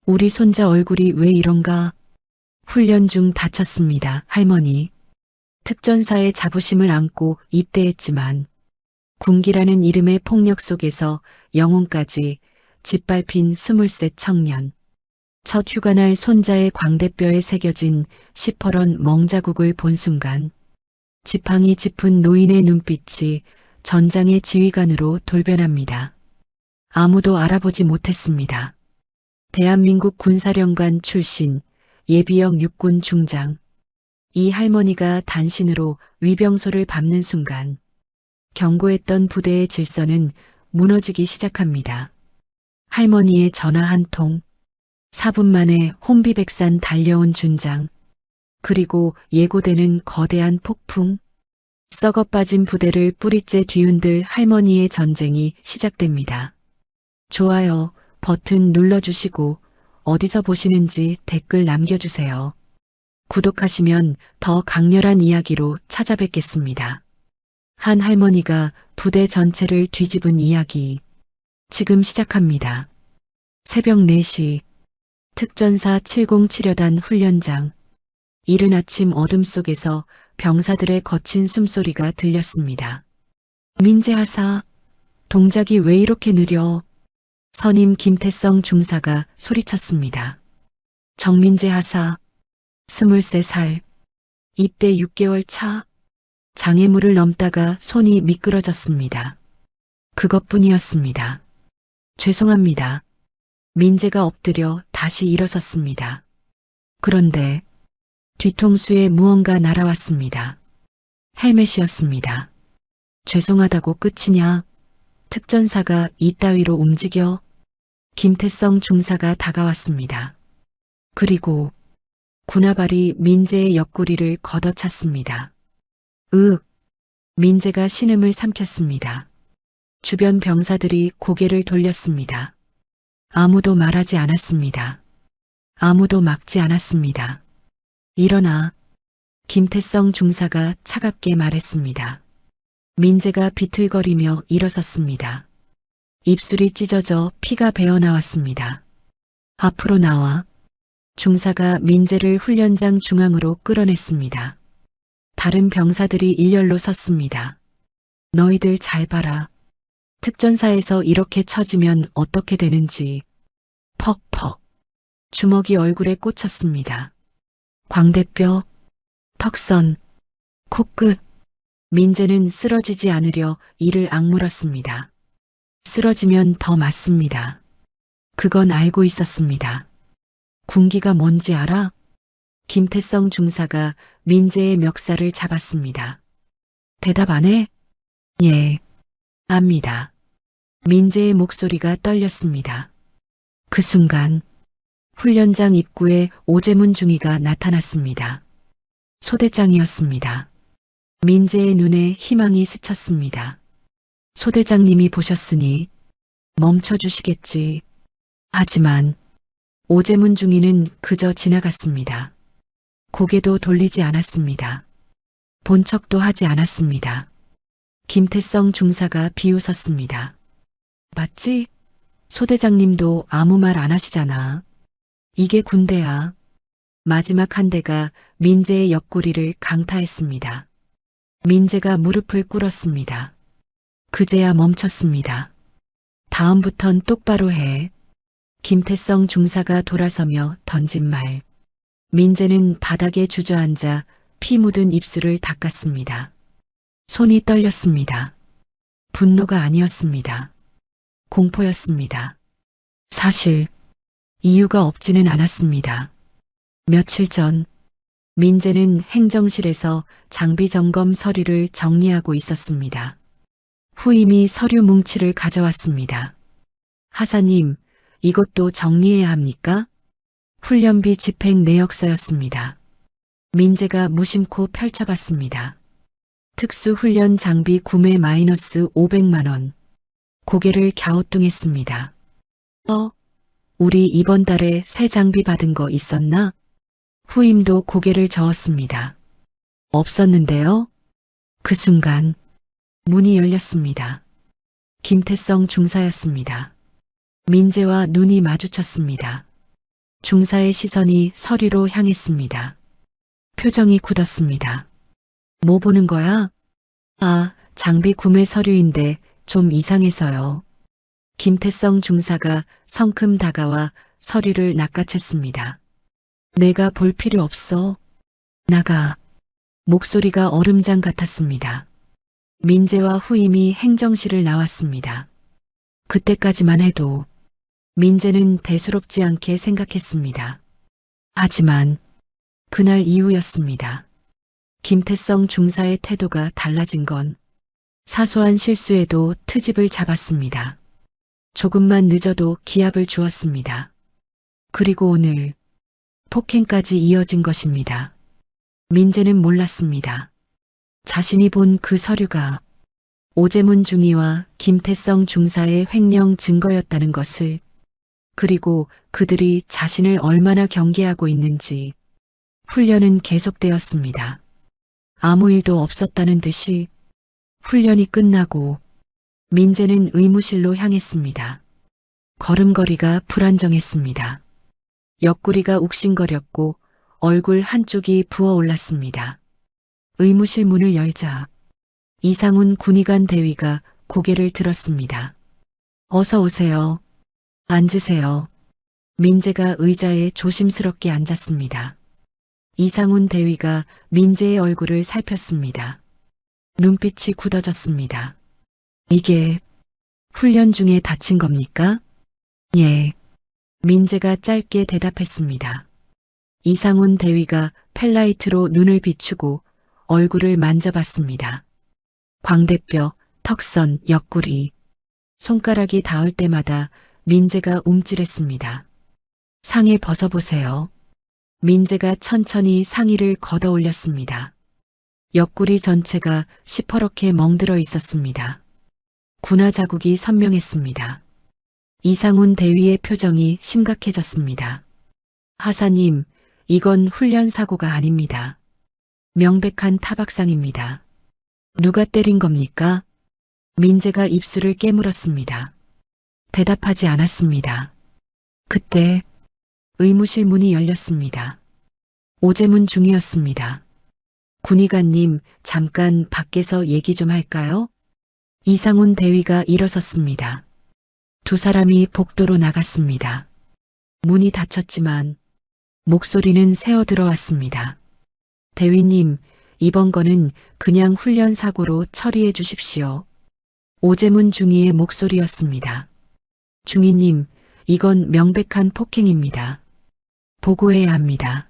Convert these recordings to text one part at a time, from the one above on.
우리 손자 얼굴이 왜 이런가? 훈련 중 다쳤습니다, 할머니. 특전사의 자부심을 안고 입대했지만 군기라는 이름의 폭력 속에서 영혼까지 짓밟힌 23 청년. 첫 휴가날 손자의 광대뼈에 새겨진 시퍼런 멍자국을 본 순간 지팡이 짚은 노인의 눈빛이 전장의 지휘관으로 돌변합니다. 아무도 알아보지 못했습니다. 대한민국 군사령관 출신 예비역 육군 중장. 이 할머니가 단신으로 위병소를 밟는 순간 견고했던 부대의 질서는 무너지기 시작합니다. 할머니의 전화 한 통, 4분 만에 혼비백산 달려온 준장, 그리고 예고되는 거대한 폭풍, 썩어 빠진 부대를 뿌리째 뒤흔들 할머니의 전쟁이 시작됩니다. 좋아요 버튼 눌러주시고 어디서 보시는지 댓글 남겨주세요. 구독하시면 더 강렬한 이야기로 찾아뵙겠습니다. 한 할머니가 부대 전체를 뒤집은 이야기. 지금 시작합니다. 새벽 4시 특전사 707여단 훈련장. 이른 아침 어둠 속에서 병사들의 거친 숨소리가 들렸습니다. 민재 하사, 동작이 왜 이렇게 느려? 선임 김태성 중사가 소리쳤습니다. 정민재 하사, 23살, 입대 6개월 차, 장애물을 넘다가 손이 미끄러졌습니다. 그것뿐이었습니다. 죄송합니다. 민재가 엎드려 다시 일어섰습니다. 그런데 뒤통수에 무언가 날아왔습니다. 헬멧이었습니다. 죄송하다고 끝이냐? 특전사가 이따위로 움직여? 김태성 중사가 다가왔습니다. 그리고 군화발이 민재의 옆구리를 걷어찼습니다. 민재가 신음을 삼켰습니다. 주변 병사들이 고개를 돌렸습니다. 아무도 말하지 않았습니다. 아무도 막지 않았습니다. 일어나. 김태성 중사가 차갑게 말했습니다. 민재가 비틀거리며 일어섰습니다. 입술이 찢어져 피가 배어나왔습니다. 앞으로 나와. 중사가 민재를 훈련장 중앙으로 끌어냈습니다. 다른 병사들이 일렬로 섰습니다. 너희들 잘 봐라. 특전사에서 이렇게 처지면 어떻게 되는지. 퍽퍽. 주먹이 얼굴에 꽂혔습니다. 광대뼈, 턱선, 코끝. 민재는 쓰러지지 않으려 이를 악물었습니다. 쓰러지면 더 맞습니다. 그건 알고 있었습니다. 군기가 뭔지 알아? 김태성 중사가 민재의 멱살을 잡았습니다. 대답 안 해? 예, 압니다. 민재의 목소리가 떨렸습니다. 그 순간 훈련장 입구에 오재문 중위가 나타났습니다. 소대장이었습니다. 민재의 눈에 희망이 스쳤습니다. 소대장님이 보셨으니 멈춰주시겠지. 하지만 오재문 중위는 그저 지나갔습니다. 고개도 돌리지 않았습니다. 본 척도 하지 않았습니다. 김태성 중사가 비웃었습니다. 맞지? 소대장님도 아무 말 안 하시잖아. 이게 군대야. 마지막 한 대가 민재의 옆구리를 강타했습니다. 민재가 무릎을 꿇었습니다. 그제야 멈췄습니다. 다음부턴 똑바로 해. 김태성 중사가 돌아서며 던진 말. 민재는 바닥에 주저앉아 피 묻은 입술을 닦았습니다. 손이 떨렸습니다. 분노가 아니었습니다. 공포였습니다. 사실 이유가 없지는 않았습니다. 며칠 전 민재는 행정실에서 장비 점검 서류를 정리하고 있었습니다. 후임이 서류 뭉치를 가져왔습니다. 하사님, 이것도 정리해야 합니까? 훈련비 집행 내역서였습니다. 민재가 무심코 펼쳐봤습니다. 특수훈련 장비 구매 마이너스 500만 원. 고개를 갸우뚱했습니다. 우리 이번 달에 새 장비 받은 거 있었나? 후임도 고개를 저었습니다. 없었는데요? 그 순간 문이 열렸습니다. 김태성 중사였습니다. 민재와 눈이 마주쳤습니다. 중사의 시선이 서류로 향했습니다. 표정이 굳었습니다. 뭐 보는 거야? 아, 장비 구매 서류인데 좀 이상해서요. 김태성 중사가 성큼 다가와 서류를 낚아챘습니다. 내가 볼 필요 없어. 나가. 목소리가 얼음장 같았습니다. 민재와 후임이 행정실을 나왔습니다. 그때까지만 해도 민재는 대수롭지 않게 생각했습니다. 하지만 그날 이후였습니다. 김태성 중사의 태도가 달라진 건 사소한 실수에도 트집을 잡았습니다. 조금만 늦어도 기합을 주었습니다. 그리고 오늘 폭행까지 이어진 것입니다. 민재는 몰랐습니다. 자신이 본 그 서류가 오제문 중위와 김태성 중사의 횡령 증거였다는 것을, 그리고 그들이 자신을 얼마나 경계하고 있는지. 훈련은 계속되었습니다. 아무 일도 없었다는 듯이 훈련이 끝나고 민재는 의무실로 향했습니다. 걸음걸이가 불안정했습니다. 옆구리가 욱신거렸고 얼굴 한쪽이 부어올랐습니다. 의무실 문을 열자 이상훈 군의관 대위가 고개를 들었습니다. 어서 오세요. 앉으세요. 민재가 의자에 조심스럽게 앉았습니다. 이상훈 대위가 민재의 얼굴을 살폈습니다. 눈빛이 굳어졌습니다. 이게 훈련 중에 다친 겁니까? 예. 민재가 짧게 대답했습니다. 이상훈 대위가 펠라이트로 눈을 비추고 얼굴을 만져봤습니다. 광대뼈, 턱선, 옆구리. 손가락이 닿을 때마다 민재가 움찔했습니다. 상의 벗어보세요. 민재가 천천히 상의를 걷어 올렸습니다. 옆구리 전체가 시퍼렇게 멍들어 있었습니다. 군화 자국이 선명했습니다. 이상훈 대위의 표정이 심각해졌습니다. 하사님, 이건 훈련 사고가 아닙니다. 명백한 타박상입니다. 누가 때린 겁니까? 민재가 입술을 깨물었습니다. 대답하지 않았습니다. 그때 의무실 문이 열렸습니다. 오제문 중이었습니다. 군의관님, 잠깐 밖에서 얘기 좀 할까요? 이상훈 대위가 일어섰습니다. 두 사람이 복도로 나갔습니다. 문이 닫혔지만 목소리는 새어 들어왔습니다. 대위님, 이번 거는 그냥 훈련 사고로 처리해 주십시오. 오제문 중위의 목소리였습니다. 중위님, 이건 명백한 폭행입니다. 보고해야 합니다.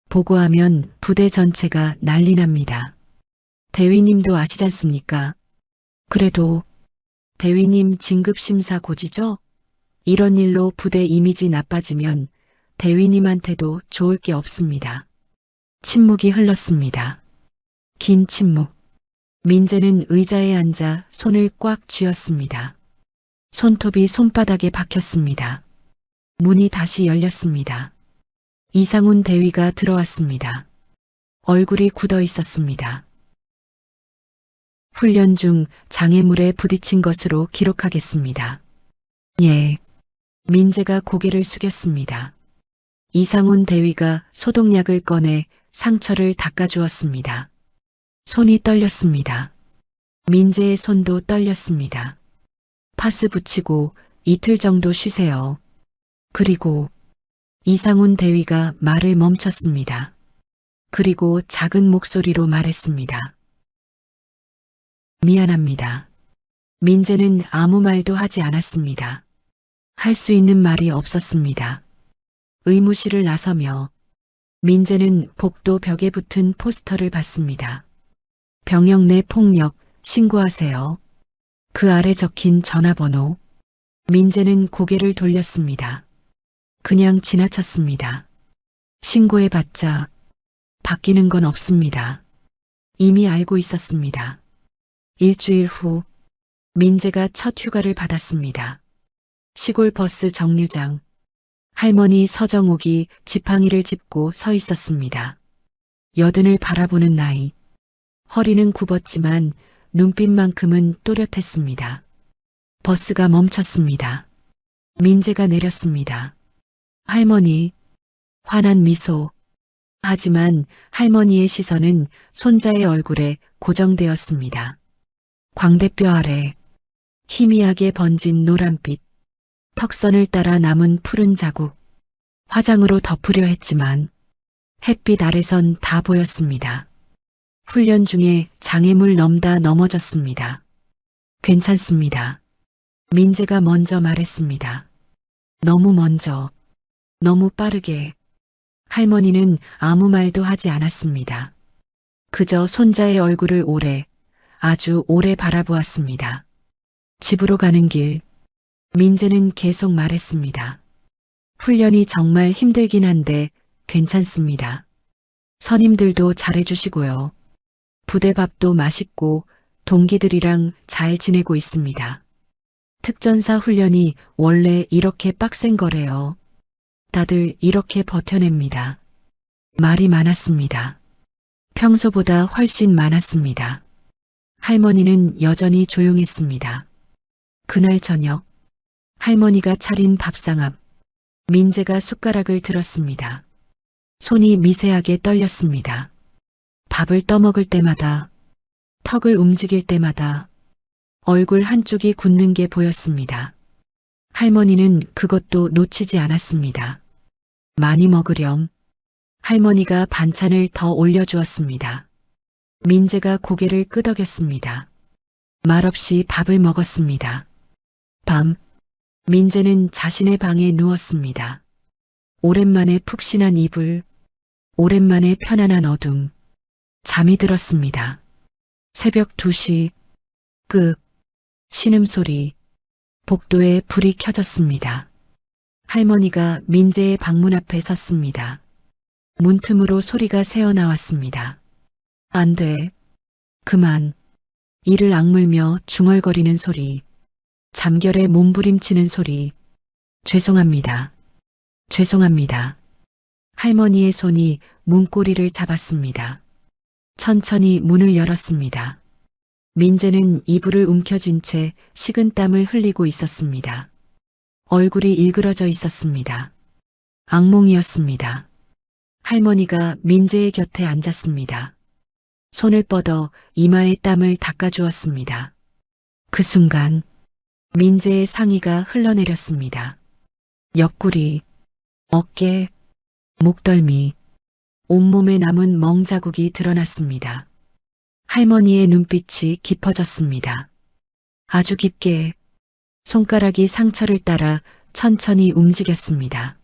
보고하면 부대 전체가 난리 납니다. 대위님도 아시잖습니까? 그래도 대위님 진급심사 고지죠? 이런 일로 부대 이미지 나빠지면 대위님한테도 좋을 게 없습니다. 침묵이 흘렀습니다. 긴 침묵. 민재는 의자에 앉아 손을 꽉 쥐었습니다. 손톱이 손바닥에 박혔습니다. 문이 다시 열렸습니다. 이상훈 대위가 들어왔습니다. 얼굴이 굳어 있었습니다. 훈련 중 장애물에 부딪힌 것으로 기록하겠습니다. 예. 민재가 고개를 숙였습니다. 이상훈 대위가 소독약을 꺼내 상처를 닦아주었습니다. 손이 떨렸습니다. 민재의 손도 떨렸습니다. 파스 붙이고 이틀 정도 쉬세요. 그리고 이상훈 대위가 말을 멈췄습니다. 그리고 작은 목소리로 말했습니다. 미안합니다. 민재는 아무 말도 하지 않았습니다. 할 수 있는 말이 없었습니다. 의무실을 나서며 민재는 복도 벽에 붙은 포스터를 봤습니다. 병역 내 폭력 신고하세요. 그 아래 적힌 전화번호. 민재는 고개를 돌렸습니다. 그냥 지나쳤습니다. 신고해봤자 바뀌는 건 없습니다. 이미 알고 있었습니다. 일주일 후 민재가 첫 휴가를 받았습니다. 시골 버스 정류장. 할머니 서정옥이 지팡이를 짚고 서 있었습니다. 여든을 바라보는 나이. 허리는 굽었지만 눈빛만큼은 또렷했습니다. 버스가 멈췄습니다. 민재가 내렸습니다. 할머니, 환한 미소. 하지만 할머니의 시선은 손자의 얼굴에 고정되었습니다. 광대뼈 아래 희미하게 번진 노란빛, 턱선을 따라 남은 푸른 자국. 화장으로 덮으려 했지만 햇빛 아래선 다 보였습니다. 훈련 중에 장애물 넘다 넘어졌습니다. 괜찮습니다. 민재가 먼저 말했습니다. 너무 먼저, 너무 빠르게. 할머니는 아무 말도 하지 않았습니다. 그저 손자의 얼굴을 오래, 아주 오래 바라보았습니다. 집으로 가는 길, 민재는 계속 말했습니다. 훈련이 정말 힘들긴 한데 괜찮습니다. 선임들도 잘해주시고요. 부대밥도 맛있고 동기들이랑 잘 지내고 있습니다. 특전사 훈련이 원래 이렇게 빡센 거래요. 다들 이렇게 버텨냅니다. 말이 많았습니다. 평소보다 훨씬 많았습니다. 할머니는 여전히 조용했습니다. 그날 저녁, 할머니가 차린 밥상 앞, 민재가 숟가락을 들었습니다. 손이 미세하게 떨렸습니다. 밥을 떠먹을 때마다, 턱을 움직일 때마다 얼굴 한쪽이 굳는 게 보였습니다. 할머니는 그것도 놓치지 않았습니다. 많이 먹으렴. 할머니가 반찬을 더 올려주었습니다. 민재가 고개를 끄덕였습니다. 말없이 밥을 먹었습니다. 밤, 민재는 자신의 방에 누웠습니다. 오랜만에 푹신한 이불, 오랜만에 편안한 어둠. 잠이 들었습니다. 새벽 2시, 신음소리, 복도에 불이 켜졌습니다. 할머니가 민재의 방문 앞에 섰습니다. 문틈으로 소리가 새어나왔습니다. 안 돼. 그만. 이를 악물며 중얼거리는 소리. 잠결에 몸부림치는 소리. 죄송합니다. 죄송합니다. 할머니의 손이 문고리를 잡았습니다. 천천히 문을 열었습니다. 민재는 이불을 움켜쥔 채 식은땀을 흘리고 있었습니다. 얼굴이 일그러져 있었습니다. 악몽이었습니다. 할머니가 민재의 곁에 앉았습니다. 손을 뻗어 이마에 땀을 닦아주었습니다. 그 순간 민재의 상의가 흘러내렸습니다. 옆구리, 어깨, 목덜미, 온몸에 남은 멍자국이 드러났습니다. 할머니의 눈빛이 깊어졌습니다. 아주 깊게 손가락이 상처를 따라 천천히 움직였습니다.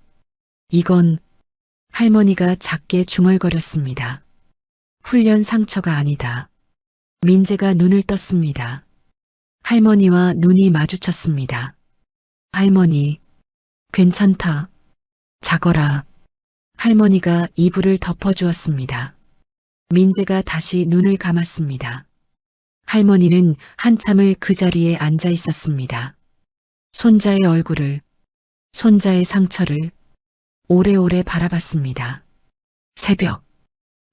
이건 할머니가 작게 중얼거렸습니다. 훈련 상처가 아니다. 민재가 눈을 떴습니다. 할머니와 눈이 마주쳤습니다. 할머니, 괜찮다. 자거라. 할머니가 이불을 덮어주었습니다. 민재가 다시 눈을 감았습니다. 할머니는 한참을 그 자리에 앉아 있었습니다. 손자의 얼굴을, 손자의 상처를 오래오래 바라봤습니다. 새벽,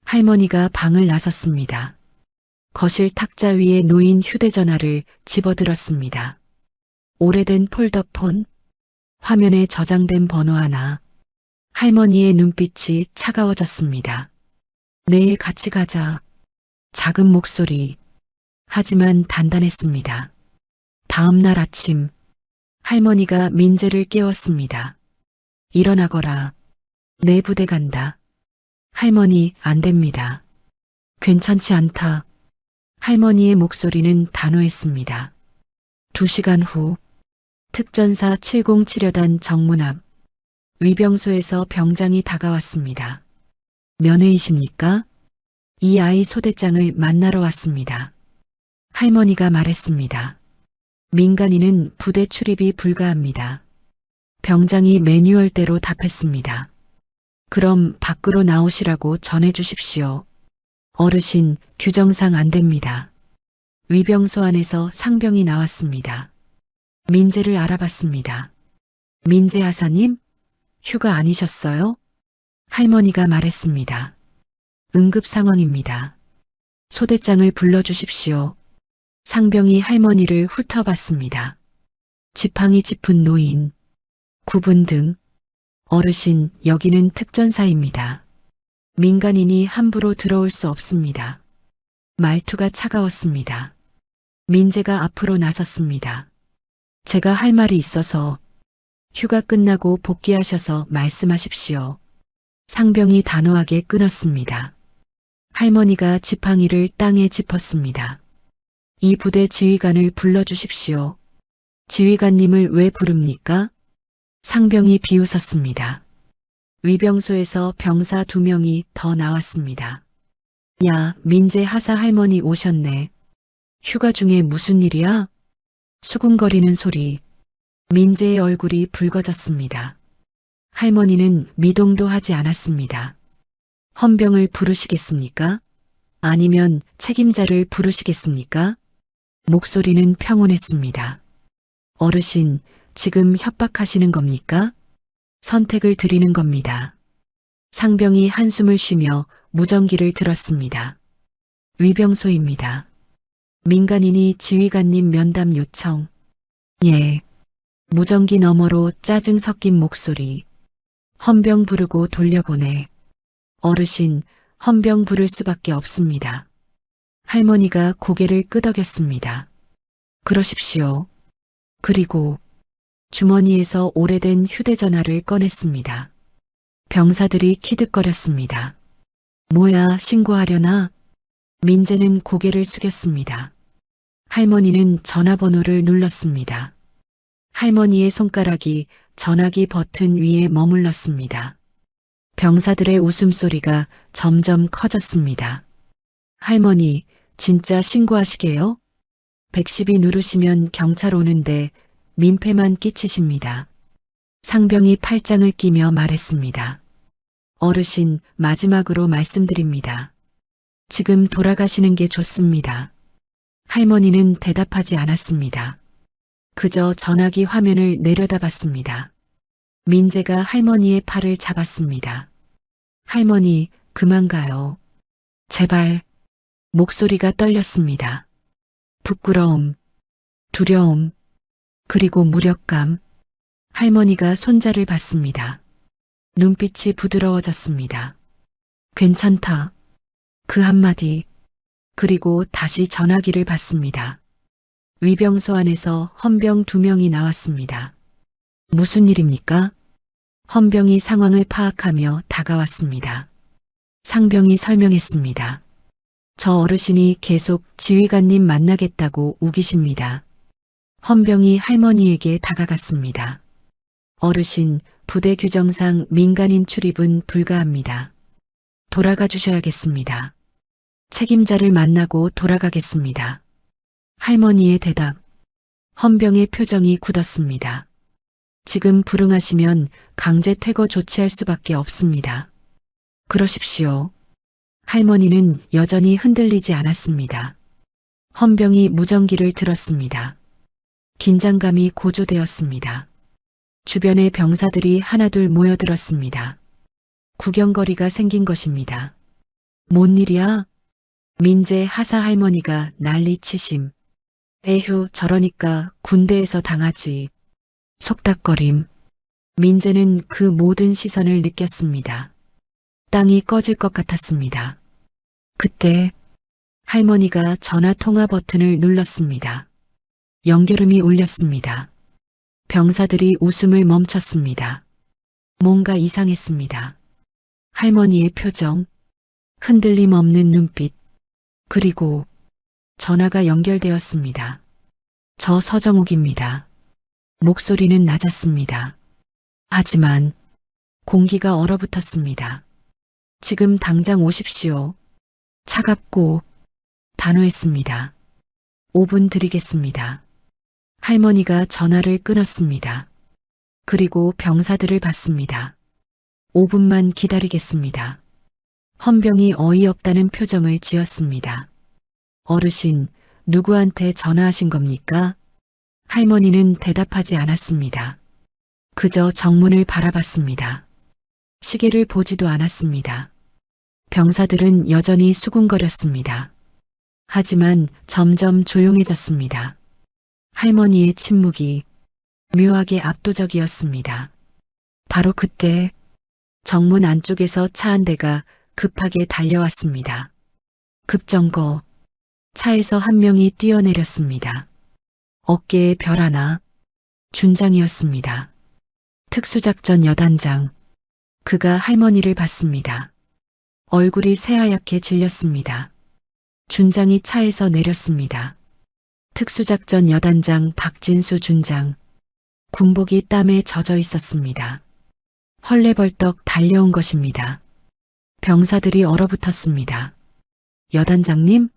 할머니가 방을 나섰습니다. 거실 탁자 위에 놓인 휴대전화를 집어들었습니다. 오래된 폴더폰, 화면에 저장된 번호 하나. 할머니의 눈빛이 차가워졌습니다. 내일 같이 가자. 작은 목소리. 하지만 단단했습니다. 다음 날 아침, 할머니가 민재를 깨웠습니다. 일어나거라. 내 부대 간다. 할머니, 안 됩니다. 괜찮지 않다. 할머니의 목소리는 단호했습니다. 2시간 후, 특전사 707여단 정문 앞, 위병소에서 병장이 다가왔습니다. 면회이십니까? 이 아이 소대장을 만나러 왔습니다. 할머니가 말했습니다. 민간인은 부대 출입이 불가합니다. 병장이 매뉴얼대로 답했습니다. 그럼 밖으로 나오시라고 전해주십시오. 어르신, 규정상 안 됩니다. 위병소 안에서 상병이 나왔습니다. 민재를 알아봤습니다. 민재 하사님? 휴가 아니셨어요? 할머니가 말했습니다. 응급 상황입니다. 소대장을 불러주십시오. 상병이 할머니를 훑어봤습니다. 지팡이 짚은 노인, 구분 등 어르신, 여기는 특전사입니다. 민간인이 함부로 들어올 수 없습니다. 말투가 차가웠습니다. 민재가 앞으로 나섰습니다. 제가 할 말이 있어서 휴가 끝나고 복귀하셔서 말씀하십시오. 상병이 단호하게 끊었습니다. 할머니가 지팡이를 땅에 짚었습니다. 이 부대 지휘관을 불러주십시오. 지휘관님을 왜 부릅니까? 상병이 비웃었습니다. 위병소에서 병사 2명이 더 나왔습니다. 야, 민재 하사 할머니 오셨네. 휴가 중에 무슨 일이야? 수군거리는 소리. 민재의 얼굴이 붉어졌습니다. 할머니는 미동도 하지 않았습니다. 헌병을 부르시겠습니까? 아니면 책임자를 부르시겠습니까? 목소리는 평온했습니다. 어르신, 지금 협박하시는 겁니까? 선택을 드리는 겁니다. 상병이 한숨을 쉬며 무전기를 들었습니다. 위병소입니다. 민간인이 지휘관님 면담 요청. 예. 무전기 너머로 짜증 섞인 목소리. 헌병 부르고 돌려보내. 어르신, 헌병 부를 수밖에 없습니다. 할머니가 고개를 끄덕였습니다. 그러십시오. 그리고 주머니에서 오래된 휴대전화를 꺼냈습니다. 병사들이 키득거렸습니다. 뭐야, 신고하려나? 민재는 고개를 숙였습니다. 할머니는 전화번호를 눌렀습니다. 할머니의 손가락이 전화기 버튼 위에 머물렀습니다. 병사들의 웃음소리가 점점 커졌습니다. 할머니, 진짜 신고하시게요? 112 누르시면 경찰 오는데 민폐만 끼치십니다. 상병이 팔짱을 끼며 말했습니다. 어르신, 마지막으로 말씀드립니다. 지금 돌아가시는 게 좋습니다. 할머니는 대답하지 않았습니다. 그저 전화기 화면을 내려다봤습니다. 민재가 할머니의 팔을 잡았습니다. 할머니, 그만 가요. 제발. 목소리가 떨렸습니다. 부끄러움, 두려움, 그리고 무력감. 할머니가 손자를 봤습니다. 눈빛이 부드러워졌습니다. 괜찮다. 그 한마디. 그리고 다시 전화기를 받습니다. 위병소 안에서 헌병 2명이 나왔습니다. 무슨 일입니까? 헌병이 상황을 파악하며 다가왔습니다. 상병이 설명했습니다. 저 어르신이 계속 지휘관님 만나겠다고 우기십니다. 헌병이 할머니에게 다가갔습니다. 어르신, 부대 규정상 민간인 출입은 불가합니다. 돌아가 주셔야겠습니다. 책임자를 만나고 돌아가겠습니다. 할머니의 대답. 헌병의 표정이 굳었습니다. 지금 불응하시면 강제 퇴거 조치할 수밖에 없습니다. 그러십시오. 할머니는 여전히 흔들리지 않았습니다. 헌병이 무전기를 들었습니다. 긴장감이 고조되었습니다. 주변의 병사들이 하나둘 모여들었습니다. 구경거리가 생긴 것입니다. 뭔 일이야? 민재 하사 할머니가 난리치심. 에휴, 저러니까 군대에서 당하지. 속닥거림. 민재는 그 모든 시선을 느꼈습니다. 땅이 꺼질 것 같았습니다. 그때 할머니가 전화 통화 버튼을 눌렀습니다. 연결음이 울렸습니다. 병사들이 웃음을 멈췄습니다. 뭔가 이상했습니다. 할머니의 표정, 흔들림 없는 눈빛, 그리고 전화가 연결되었습니다. 저 서정욱입니다. 목소리는 낮았습니다. 하지만 공기가 얼어붙었습니다. 지금 당장 오십시오. 차갑고 단호했습니다. 5분 드리겠습니다. 할머니가 전화를 끊었습니다. 그리고 병사들을 봤습니다. 5분만 기다리겠습니다. 헌병이 어이없다는 표정을 지었습니다. 어르신, 누구한테 전화하신 겁니까? 할머니는 대답하지 않았습니다. 그저 정문을 바라봤습니다. 시계를 보지도 않았습니다. 병사들은 여전히 수군거렸습니다. 하지만 점점 조용해졌습니다. 할머니의 침묵이 묘하게 압도적이었습니다. 바로 그때 정문 안쪽에서 차 한 대가 급하게 달려왔습니다. 급정거. 차에서 한 명이 뛰어내렸습니다. 어깨에 별 하나. 준장이었습니다. 특수작전 여단장. 그가 할머니를 봤습니다. 얼굴이 새하얗게 질렸습니다. 준장이 차에서 내렸습니다. 특수작전 여단장 박진수 준장. 군복이 땀에 젖어 있었습니다. 헐레벌떡 달려온 것입니다. 병사들이 얼어붙었습니다. 여단장님?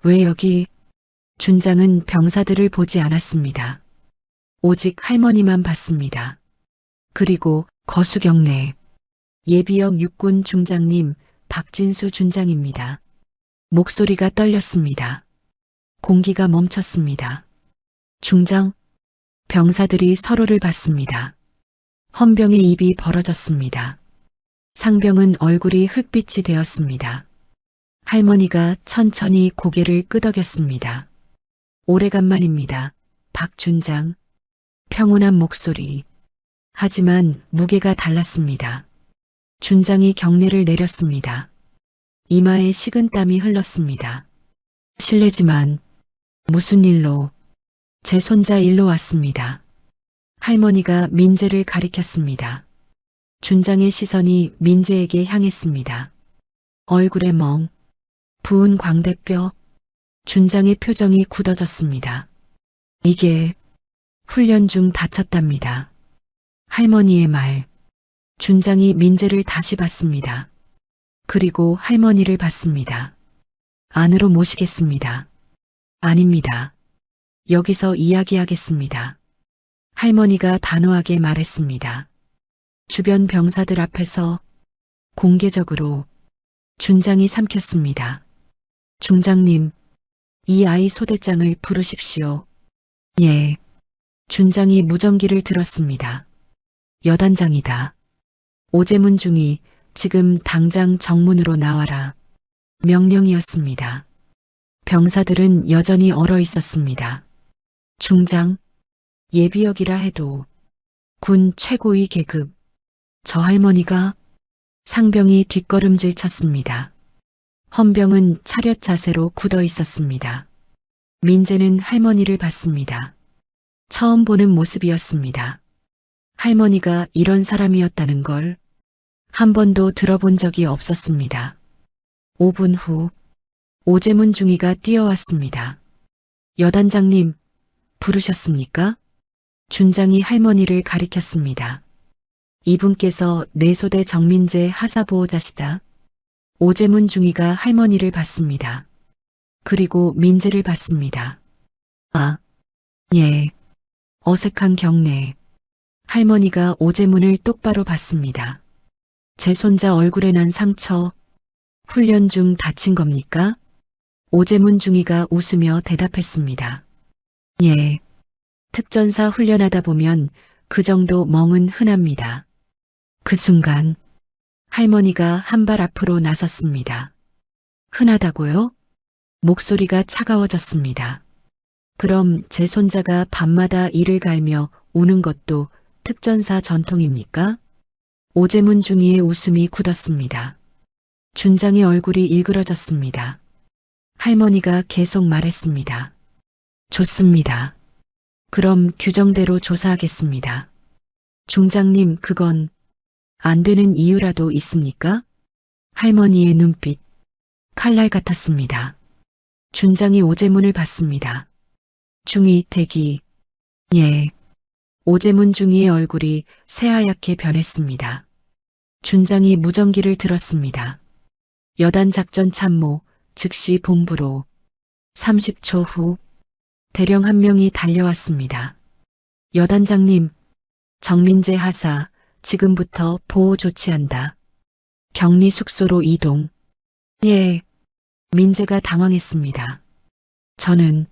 왜 여기? 준장은 병사들을 보지 않았습니다. 오직 할머니만 봤습니다. 그리고 거수경례. 예비역 육군 중장님 박진수 준장입니다. 목소리가 떨렸습니다. 공기가 멈췄습니다. 중장? 병사들이 서로를 봤습니다. 헌병의 입이 벌어졌습니다. 상병은 얼굴이 흙빛이 되었습니다. 할머니가 천천히 고개를 끄덕였습니다. 오래간만입니다. 박준장. 평온한 목소리. 하지만 무게가 달랐습니다. 준장이 경례를 내렸습니다. 이마에 식은땀이 흘렀습니다. 실례지만 무슨 일로? 제 손자 일로 왔습니다. 할머니가 민재를 가리켰습니다. 준장의 시선이 민재에게 향했습니다. 얼굴에 멍, 부은 광대뼈, 준장의 표정이 굳어졌습니다. 이게 훈련 중 다쳤답니다. 할머니의 말. 준장이 민재를 다시 봤습니다. 그리고 할머니를 봤습니다. 안으로 모시겠습니다. 아닙니다. 여기서 이야기하겠습니다. 할머니가 단호하게 말했습니다. 주변 병사들 앞에서 공개적으로. 준장이 삼켰습니다. 중장님, 이 아이 소대장을 부르십시오. 예. 준장이 무전기를 들었습니다. 여단장이다. 오재문 중이 지금 당장 정문으로 나와라. 명령이었습니다. 병사들은 여전히 얼어 있었습니다. 중장, 예비역이라 해도 군 최고위 계급. 저 할머니가. 상병이 뒷걸음질 쳤습니다. 헌병은 차렷 자세로 굳어 있었습니다. 민재는 할머니를 봤습니다. 처음 보는 모습이었습니다. 할머니가 이런 사람이었다는 걸 한 번도 들어본 적이 없었습니다. 5분 후 오재문 중위가 뛰어왔습니다. 여단장님, 부르셨습니까? 준장이 할머니를 가리켰습니다. 이분께서 내 소대 정민재 하사보호자시다. 오재문 중위가 할머니를 봤습니다. 그리고 민재를 봤습니다. 아, 예. 어색한 경례. 할머니가 오재문을 똑바로 봤습니다. 제 손자 얼굴에 난 상처. 훈련 중 다친 겁니까? 오재문 중위가 웃으며 대답했습니다. 예. 특전사 훈련하다 보면 그 정도 멍은 흔합니다. 그 순간 할머니가 한 발 앞으로 나섰습니다. 흔하다고요? 목소리가 차가워졌습니다. 그럼 제 손자가 밤마다 이를 갈며 우는 것도 특전사 전통입니까? 오재문 중위의 웃음이 굳었습니다. 준장의 얼굴이 일그러졌습니다. 할머니가 계속 말했습니다. 좋습니다. 그럼 규정대로 조사하겠습니다. 중장님, 그건 안 되는 이유라도 있습니까? 할머니의 눈빛, 칼날 같았습니다. 준장이 오재문을 봤습니다. 중위 대기. 예. 오재문 중위의 얼굴이 새하얗게 변했습니다. 준장이 무전기를 들었습니다. 여단 작전 참모, 즉시 본부로. 30초 후 대령 한 명이 달려왔습니다. 여단장님, 정민재 하사, 지금부터 보호 조치한다. 격리 숙소로 이동. 예. 민재가 당황했습니다. 저는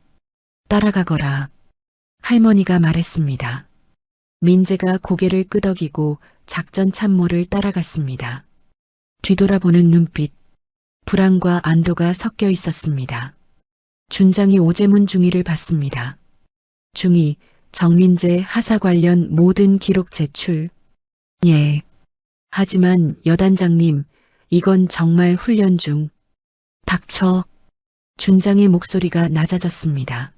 따라가거라. 할머니가 말했습니다. 민재가 고개를 끄덕이고 작전 참모를 따라갔습니다. 뒤돌아보는 눈빛, 불안과 안도가 섞여 있었습니다. 준장이 오재문 중위를 봤습니다. 중위, 정민재 하사 관련 모든 기록 제출. 예. 하지만 여단장님, 이건 정말 훈련 중. 닥쳐. 준장의 목소리가 낮아졌습니다.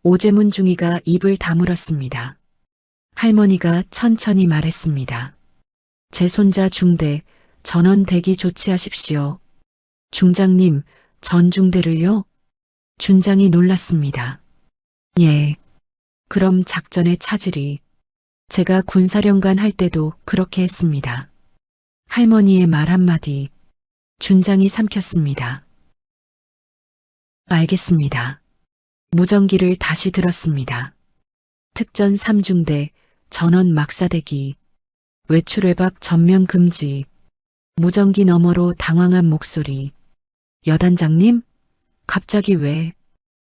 오재문 중위가 입을 다물었습니다. 할머니가 천천히 말했습니다. 제 손자 중대, 전원 대기 조치하십시오. 중장님, 전중대를요? 준장이 놀랐습니다. 예. 그럼 작전에 차질이. 제가 군사령관 할 때도 그렇게 했습니다. 할머니의 말 한마디, 준장이 삼켰습니다. 알겠습니다. 무전기를 다시 들었습니다. 특전 3중대, 전원 막사대기, 외출 외박 전면 금지, 무전기 너머로 당황한 목소리. 여단장님? 갑자기 왜?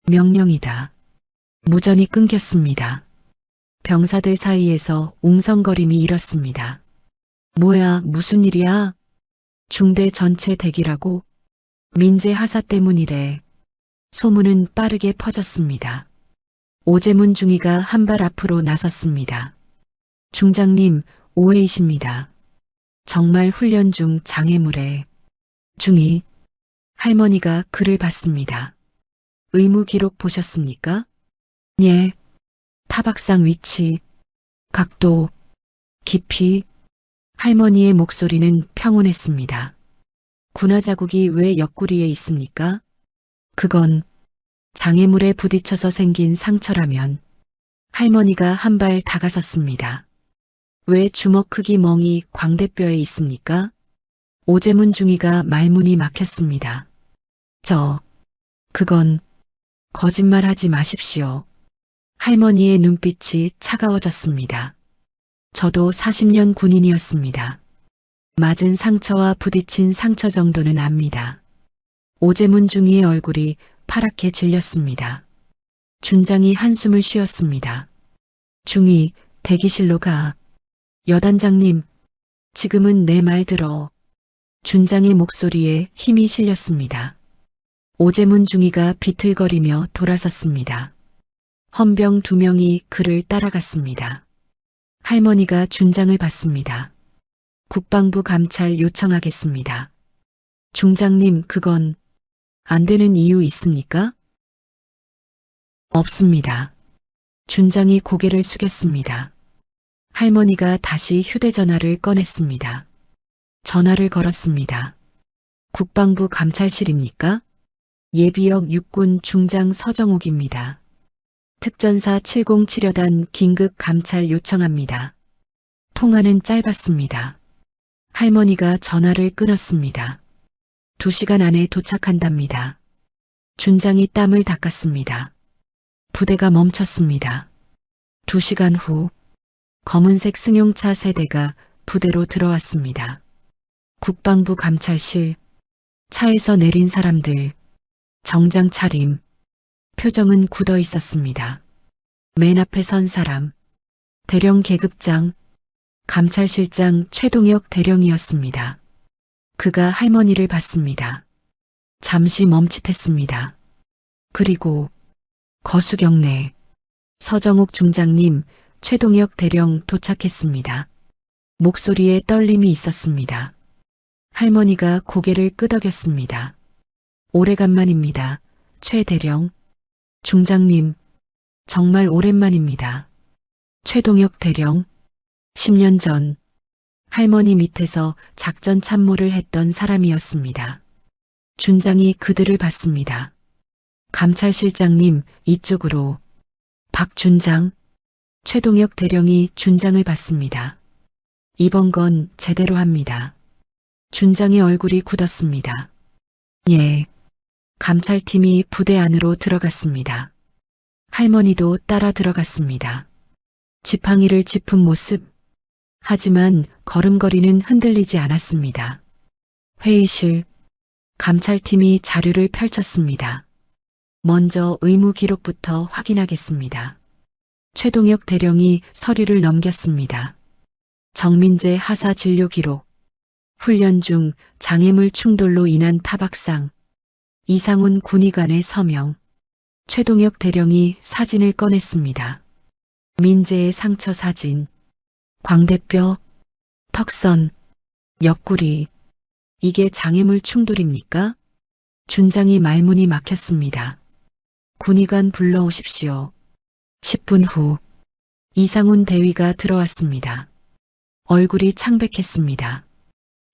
명령이다. 무전이 끊겼습니다. 병사들 사이에서 웅성거림이 일었습니다. 뭐야, 무슨 일이야? 중대 전체 대기라고? 민재 하사 때문이래. 소문은 빠르게 퍼졌습니다. 오재문 중위가 한 발 앞으로 나섰습니다. 중장님, 오해이십니다. 정말 훈련 중 장애물에. 중위. 할머니가 글을 봤습니다. 의무 기록 보셨습니까? 예. 타박상 위치, 각도, 깊이. 할머니의 목소리는 평온했습니다. 군화 자국이 왜 옆구리에 있습니까? 그건 장애물에 부딪혀서 생긴 상처라면. 할머니가 한 발 다가섰습니다. 왜 주먹 크기 멍이 광대뼈에 있습니까? 오재문 중위가 말문이 막혔습니다. 그건 거짓말하지 마십시오. 할머니의 눈빛이 차가워졌습니다. 저도 40년 군인이었습니다. 맞은 상처와 부딪힌 상처 정도는 압니다. 오재문 중위의 얼굴이 파랗게 질렸습니다. 준장이 한숨을 쉬었습니다. 중위, 대기실로 가. 여단장님, 지금은 내 말 들어. 준장의 목소리에 힘이 실렸습니다. 오재문 중위가 비틀거리며 돌아섰습니다. 헌병 2명이 그를 따라갔습니다. 할머니가 준장을 받습니다. 국방부 감찰 요청하겠습니다. 중장님, 그건 안 되는 이유 있습니까? 없습니다. 준장이 고개를 숙였습니다. 할머니가 다시 휴대전화를 꺼냈습니다. 전화를 걸었습니다. 국방부 감찰실입니까? 예비역 육군 중장 서정옥입니다. 특전사 707여단 긴급 감찰 요청합니다. 통화는 짧았습니다. 할머니가 전화를 끊었습니다. 2시간 안에 도착한답니다. 준장이 땀을 닦았습니다. 부대가 멈췄습니다. 2시간 후 검은색 승용차 세대가 부대로 들어왔습니다. 국방부 감찰실, 차에서 내린 사람들, 정장 차림, 표정은 굳어 있었습니다. 맨 앞에 선 사람, 대령 계급장, 감찰실장 최동혁 대령이었습니다. 그가 할머니를 봤습니다. 잠시 멈칫했습니다. 그리고 거수경내, 서정옥 중장님, 최동혁 대령 도착했습니다. 목소리에 떨림이 있었습니다. 할머니가 고개를 끄덕였습니다. 오래간만입니다. 최 대령. 중장님, 정말 오랜만입니다. 최동혁 대령. 10년 전 할머니 밑에서 작전 참모를 했던 사람이었습니다. 준장이 그들을 봤습니다. 감찰실장님, 이쪽으로. 박 준장. 최동혁 대령이 준장을 봤습니다. 이번 건 제대로 합니다. 준장의 얼굴이 굳었습니다. 예. 감찰팀이 부대 안으로 들어갔습니다. 할머니도 따라 들어갔습니다. 지팡이를 짚은 모습. 하지만 걸음걸이는 흔들리지 않았습니다. 회의실. 감찰팀이 자료를 펼쳤습니다. 먼저 의무 기록부터 확인하겠습니다. 최동혁 대령이 서류를 넘겼습니다. 정민재 하사 진료 기록. 훈련 중 장애물 충돌로 인한 타박상. 이상훈 군의관의 서명. 최동혁 대령이 사진을 꺼냈습니다. 민재의 상처 사진. 광대뼈, 턱선, 옆구리. 이게 장애물 충돌입니까? 준장이 말문이 막혔습니다. 군의관 불러오십시오. 10분 후 이상훈 대위가 들어왔습니다. 얼굴이 창백했습니다.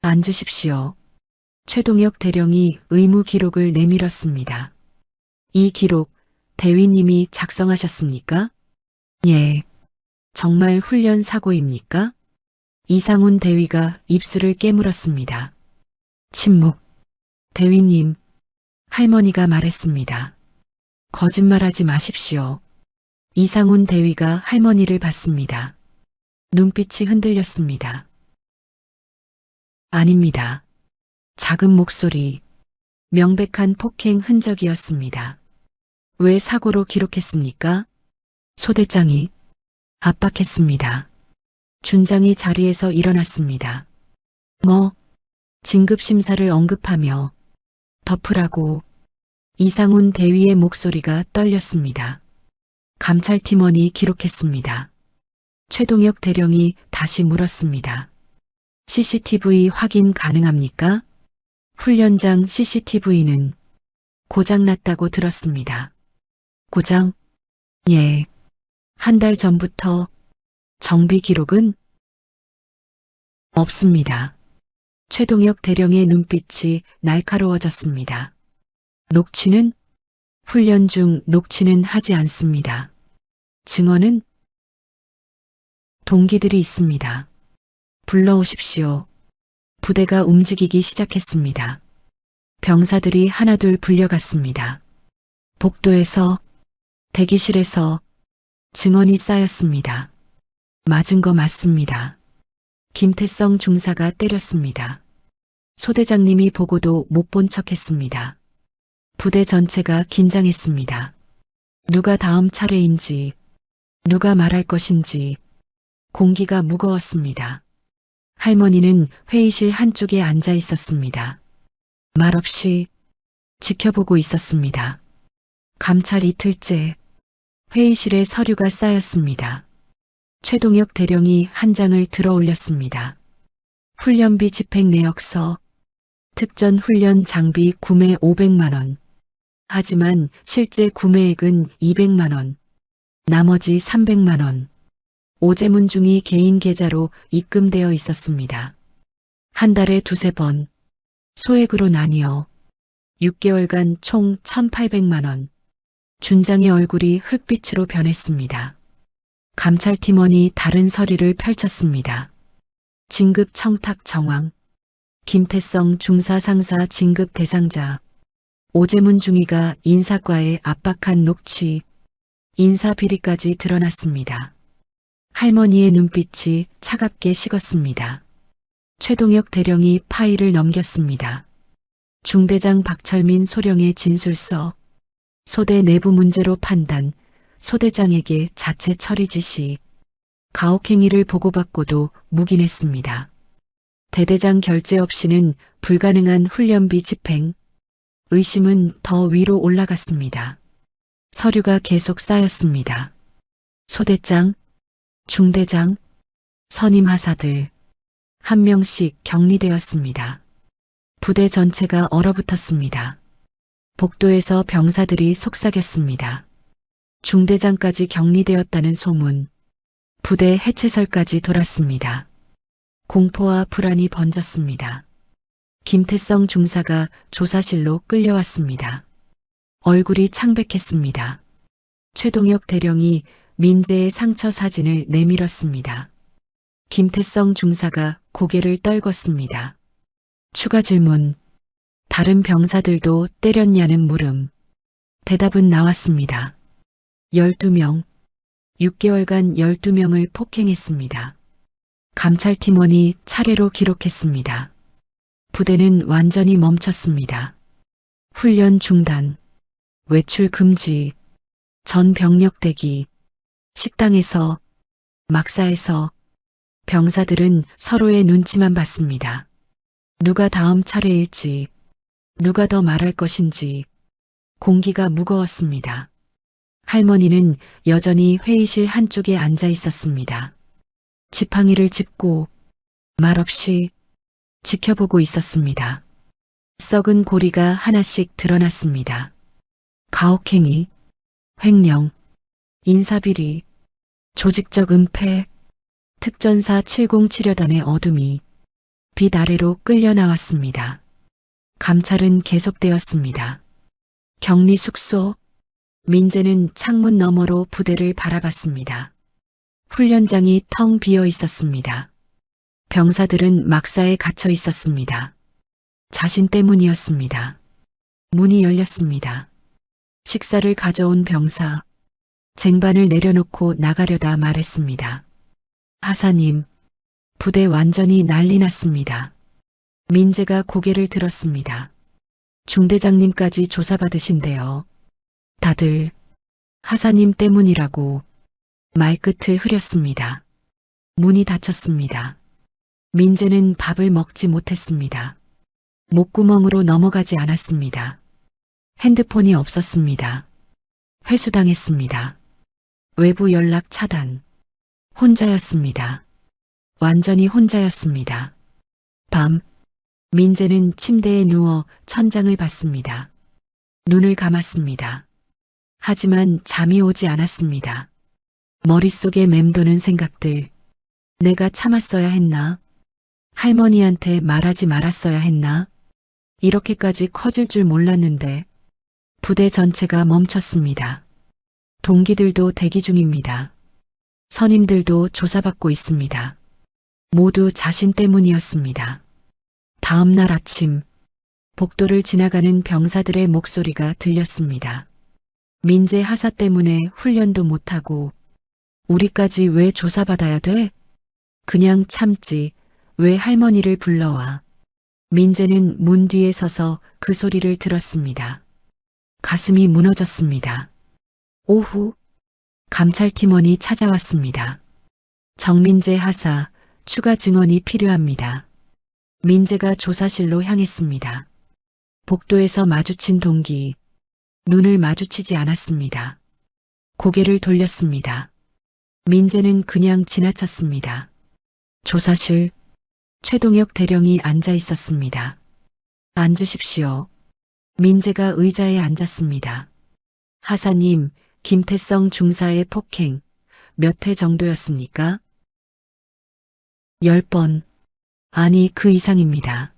앉으십시오. 최동혁 대령이 의무 기록을 내밀었습니다. 이 기록 대위님이 작성하셨습니까? 예. 정말 훈련 사고입니까? 이상훈 대위가 입술을 깨물었습니다. 침묵. 대위님, 할머니가 말했습니다. 거짓말하지 마십시오. 이상훈 대위가 할머니를 봤습니다. 눈빛이 흔들렸습니다. 아닙니다. 작은 목소리, 명백한 폭행 흔적이었습니다. 왜 사고로 기록했습니까? 소대장이 압박했습니다. 준장이 자리에서 일어났습니다. 진급심사를 언급하며 덮으라고. 이상훈 대위의 목소리가 떨렸습니다. 감찰팀원이 기록했습니다. 최동혁 대령이 다시 물었습니다. CCTV 확인 가능합니까? 훈련장 CCTV는 고장났다고 들었습니다. 고장? 예. 한 달 전부터. 정비 기록은 없습니다. 최동혁 대령의 눈빛이 날카로워졌습니다. 녹취는? 훈련 중 녹취는 하지 않습니다. 증언은? 동기들이 있습니다. 불러오십시오. 부대가 움직이기 시작했습니다. 병사들이 하나둘 불려갔습니다. 복도에서, 대기실에서 증언이 쌓였습니다. 맞은 거 맞습니다. 김태성 중사가 때렸습니다. 소대장님이 보고도 못 본 척했습니다. 부대 전체가 긴장했습니다. 누가 다음 차례인지, 누가 말할 것인지 공기가 무거웠습니다. 할머니는 회의실 한쪽에 앉아 있었습니다. 말없이 지켜보고 있었습니다. 감찰 이틀째 회의실에 서류가 쌓였습니다. 최동혁 대령이 한 장을 들어 올렸습니다. 훈련비 집행 내역서, 특전 훈련 장비 구매 500만 원. 하지만 실제 구매액은 200만 원. 나머지 300만 원. 오재문중이 개인 계좌로 입금되어 있었습니다. 한 달에 두세 번, 소액으로 나뉘어 6개월간 총 1,800만 원. 준장의 얼굴이 흙빛으로 변했습니다. 감찰팀원이 다른 서류를 펼쳤습니다. 진급 청탁 정황, 김태성 중사 상사 진급 대상자, 오재문 중위가 인사과에 압박한 녹취, 인사 비리까지 드러났습니다. 할머니의 눈빛이 차갑게 식었습니다. 최동혁 대령이 파일을 넘겼습니다. 중대장 박철민 소령의 진술서, 소대 내부 문제로 판단, 소대장에게 자체 처리 지시, 가혹행위를 보고받고도 묵인했습니다. 대대장 결재 없이는 불가능한 훈련비 집행, 의심은 더 위로 올라갔습니다. 서류가 계속 쌓였습니다. 소대장, 중대장, 선임 하사들, 한 명씩 격리되었습니다. 부대 전체가 얼어붙었습니다. 복도에서 병사들이 속삭였습니다. 중대장까지 격리되었다는 소문, 부대 해체설까지 돌았습니다. 공포와 불안이 번졌습니다. 김태성 중사가 조사실로 끌려왔습니다. 얼굴이 창백했습니다. 최동혁 대령이 민재의 상처 사진을 내밀었습니다. 김태성 중사가 고개를 떨궜습니다. 추가 질문. 다른 병사들도 때렸냐는 물음. 대답은 나왔습니다. 12명. 6개월간 12명을 폭행했습니다. 감찰팀원이 차례로 기록했습니다. 부대는 완전히 멈췄습니다. 훈련 중단, 외출 금지, 전 병력 대기, 식당에서, 막사에서 병사들은 서로의 눈치만 봤습니다. 누가 다음 차례일지, 누가 더 말할 것인지 공기가 무거웠습니다. 할머니는 여전히 회의실 한쪽에 앉아 있었습니다. 지팡이를 짚고 말없이 지켜보고 있었습니다. 썩은 고리가 하나씩 드러났습니다. 가혹행위, 횡령, 인사비리, 조직적 은폐, 특전사 707여단의 어둠이 빛 아래로 끌려 나왔습니다. 감찰은 계속되었습니다. 격리 숙소, 민재는 창문 너머로 부대를 바라봤습니다. 훈련장이 텅 비어 있었습니다. 병사들은 막사에 갇혀 있었습니다. 자신 때문이었습니다. 문이 열렸습니다. 식사를 가져온 병사, 쟁반을 내려놓고 나가려다 말했습니다. 하사님, 부대 완전히 난리 났습니다. 민재가 고개를 들었습니다. 중대장님까지 조사받으신대요. 다들 하사님 때문이라고 말끝을 흐렸습니다. 문이 닫혔습니다. 민재는 밥을 먹지 못했습니다. 목구멍으로 넘어가지 않았습니다. 핸드폰이 없었습니다. 회수당했습니다. 외부 연락 차단. 혼자였습니다. 완전히 혼자였습니다. 밤, 민재는 침대에 누워 천장을 봤습니다. 눈을 감았습니다. 하지만 잠이 오지 않았습니다. 머릿속에 맴도는 생각들. 내가 참았어야 했나? 할머니한테 말하지 말았어야 했나? 이렇게까지 커질 줄 몰랐는데. 부대 전체가 멈췄습니다. 동기들도 대기 중입니다. 선임들도 조사받고 있습니다. 모두 자신 때문이었습니다. 다음 날 아침, 복도를 지나가는 병사들의 목소리가 들렸습니다. 민재 하사 때문에 훈련도 못하고 우리까지 왜 조사받아야 돼? 그냥 참지 왜 할머니를 불러와. 민재는 문 뒤에 서서 그 소리를 들었습니다. 가슴이 무너졌습니다. 오후, 감찰팀원이 찾아왔습니다. 정민재 하사, 추가 증언이 필요합니다. 민재가 조사실로 향했습니다. 복도에서 마주친 동기, 눈을 마주치지 않았습니다. 고개를 돌렸습니다. 민재는 그냥 지나쳤습니다. 조사실, 최동혁 대령이 앉아 있었습니다. 앉으십시오. 민재가 의자에 앉았습니다. 하사님, 김태성 중사의 폭행 몇 회 정도였습니까? 10번. 아니, 그 이상입니다.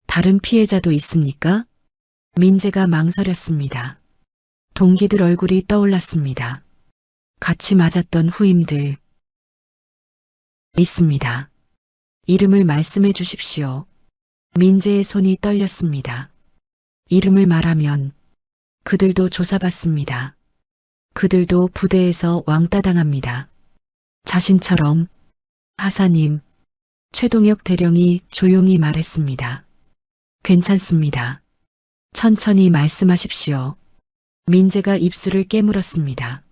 다른 피해자도 있습니까? 민재가 망설였습니다. 동기들 얼굴이 떠올랐습니다. 같이 맞았던 후임들. 있습니다. 이름을 말씀해 주십시오. 민재의 손이 떨렸습니다. 이름을 말하면 그들도 조사받습니다. 그들도 부대에서 왕따 당합니다. 자신처럼. 하사님, 최동혁 대령이 조용히 말했습니다. 괜찮습니다. 천천히 말씀하십시오. 민재가 입술을 깨물었습니다.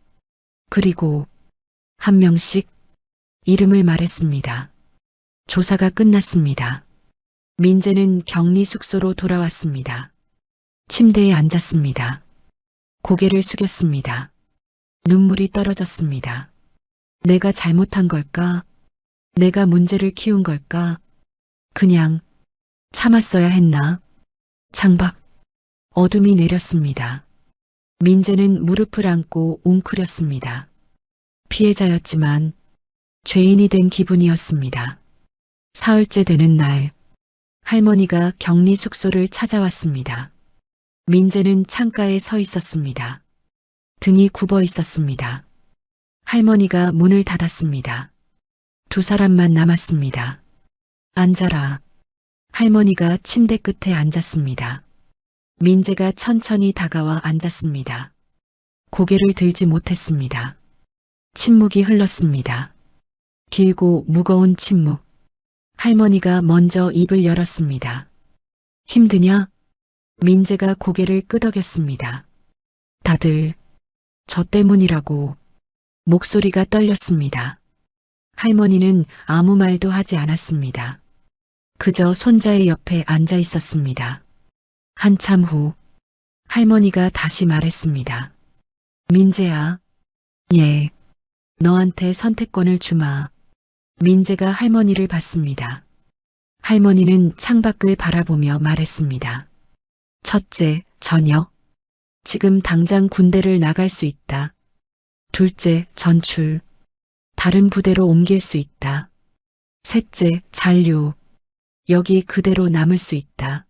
그리고 한 명씩 이름을 말했습니다. 조사가 끝났습니다. 민재는 격리 숙소로 돌아왔습니다. 침대에 앉았습니다. 고개를 숙였습니다. 눈물이 떨어졌습니다. 내가 잘못한 걸까? 내가 문제를 키운 걸까? 그냥 참았어야 했나? 창밖, 어둠이 내렸습니다. 민재는 무릎을 안고 웅크렸습니다. 피해자였지만 죄인이 된 기분이었습니다. 사흘째 되는 날, 할머니가 격리 숙소를 찾아왔습니다. 민재는 창가에 서 있었습니다. 등이 굽어 있었습니다. 할머니가 문을 닫았습니다. 두 사람만 남았습니다. 앉아라. 할머니가 침대 끝에 앉았습니다. 민재가 천천히 다가와 앉았습니다. 고개를 들지 못했습니다. 침묵이 흘렀습니다. 길고 무거운 침묵. 할머니가 먼저 입을 열었습니다. 힘드냐? 민재가 고개를 끄덕였습니다. 다들 저 때문이라고. 목소리가 떨렸습니다. 할머니는 아무 말도 하지 않았습니다. 그저 손자의 옆에 앉아 있었습니다. 한참 후 할머니가 다시 말했습니다. 민재야, 예, 너한테 선택권을 주마. 민재가 할머니를 봤습니다. 할머니는 창밖을 바라보며 말했습니다. 첫째, 저녁. 지금 당장 군대를 나갈 수 있다. 둘째, 전출. 다른 부대로 옮길 수 있다. 셋째, 잔류. 여기 그대로 남을 수 있다.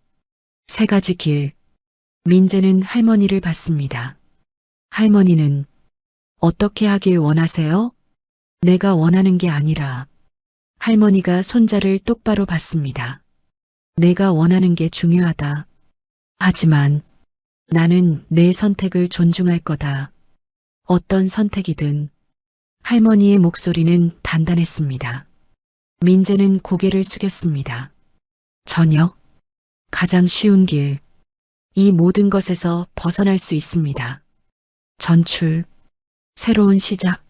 세 가지 길. 민재는 할머니를 봤습니다. 할머니는 어떻게 하길 원하세요? 내가 원하는 게 아니라 할머니가 손자를 똑바로 봤습니다. 내가 원하는 게 중요하다. 하지만 나는 내 선택을 존중할 거다. 어떤 선택이든. 할머니의 목소리는 단단했습니다. 민재는 고개를 숙였습니다. 저녁, 가장 쉬운 길. 이 모든 것에서 벗어날 수 있습니다. 전출, 새로운 시작,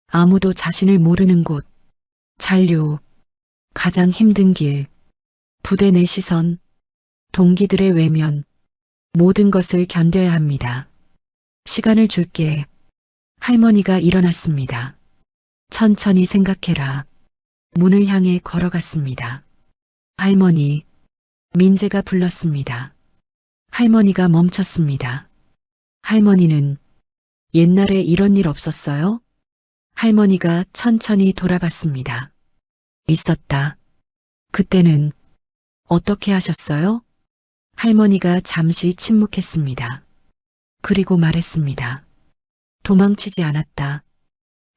아무도 자신을 모르는 곳, 잔류, 가장 힘든 길, 부대 내 시선, 동기들의 외면, 모든 것을 견뎌야 합니다. 시간을 줄게. 할머니가 일어났습니다. 천천히 생각해라. 문을 향해 걸어갔습니다. 할머니, 민재가 불렀습니다. 할머니가 멈췄습니다. 할머니는 옛날에 이런 일 없었어요? 할머니가 천천히 돌아봤습니다. 있었다. 그때는 어떻게 하셨어요? 할머니가 잠시 침묵했습니다. 그리고 말했습니다. 도망치지 않았다.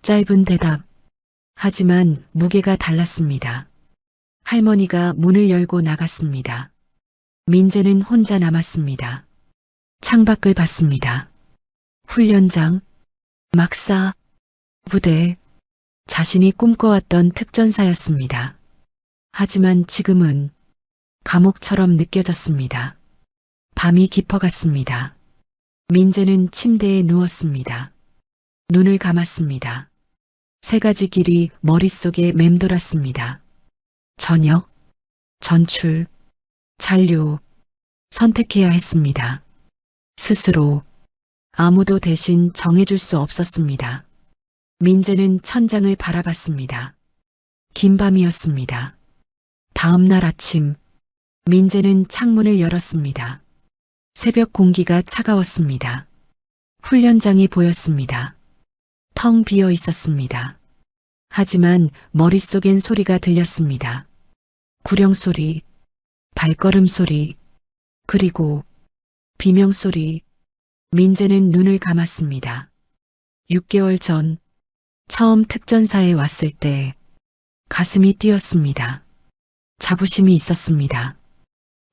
짧은 대답. 하지만 무게가 달랐습니다. 할머니가 문을 열고 나갔습니다. 민재는 혼자 남았습니다. 창밖을 봤습니다. 훈련장, 막사, 부대, 자신이 꿈꿔왔던 특전사였습니다. 하지만 지금은 감옥처럼 느껴졌습니다. 밤이 깊어갔습니다. 민재는 침대에 누웠습니다. 눈을 감았습니다. 세 가지 길이 머릿속에 맴돌았습니다. 저녁, 전출, 잔류, 선택해야 했습니다. 스스로. 아무도 대신 정해줄 수 없었습니다. 민재는 천장을 바라봤습니다. 긴 밤이었습니다. 다음 날 아침, 민재는 창문을 열었습니다. 새벽 공기가 차가웠습니다. 훈련장이 보였습니다. 텅 비어 있었습니다. 하지만 머릿속엔 소리가 들렸습니다. 구령 소리, 발걸음 소리, 그리고 비명 소리. 민재는 눈을 감았습니다. 6개월 전 처음 특전사에 왔을 때 가슴이 뛰었습니다. 자부심이 있었습니다.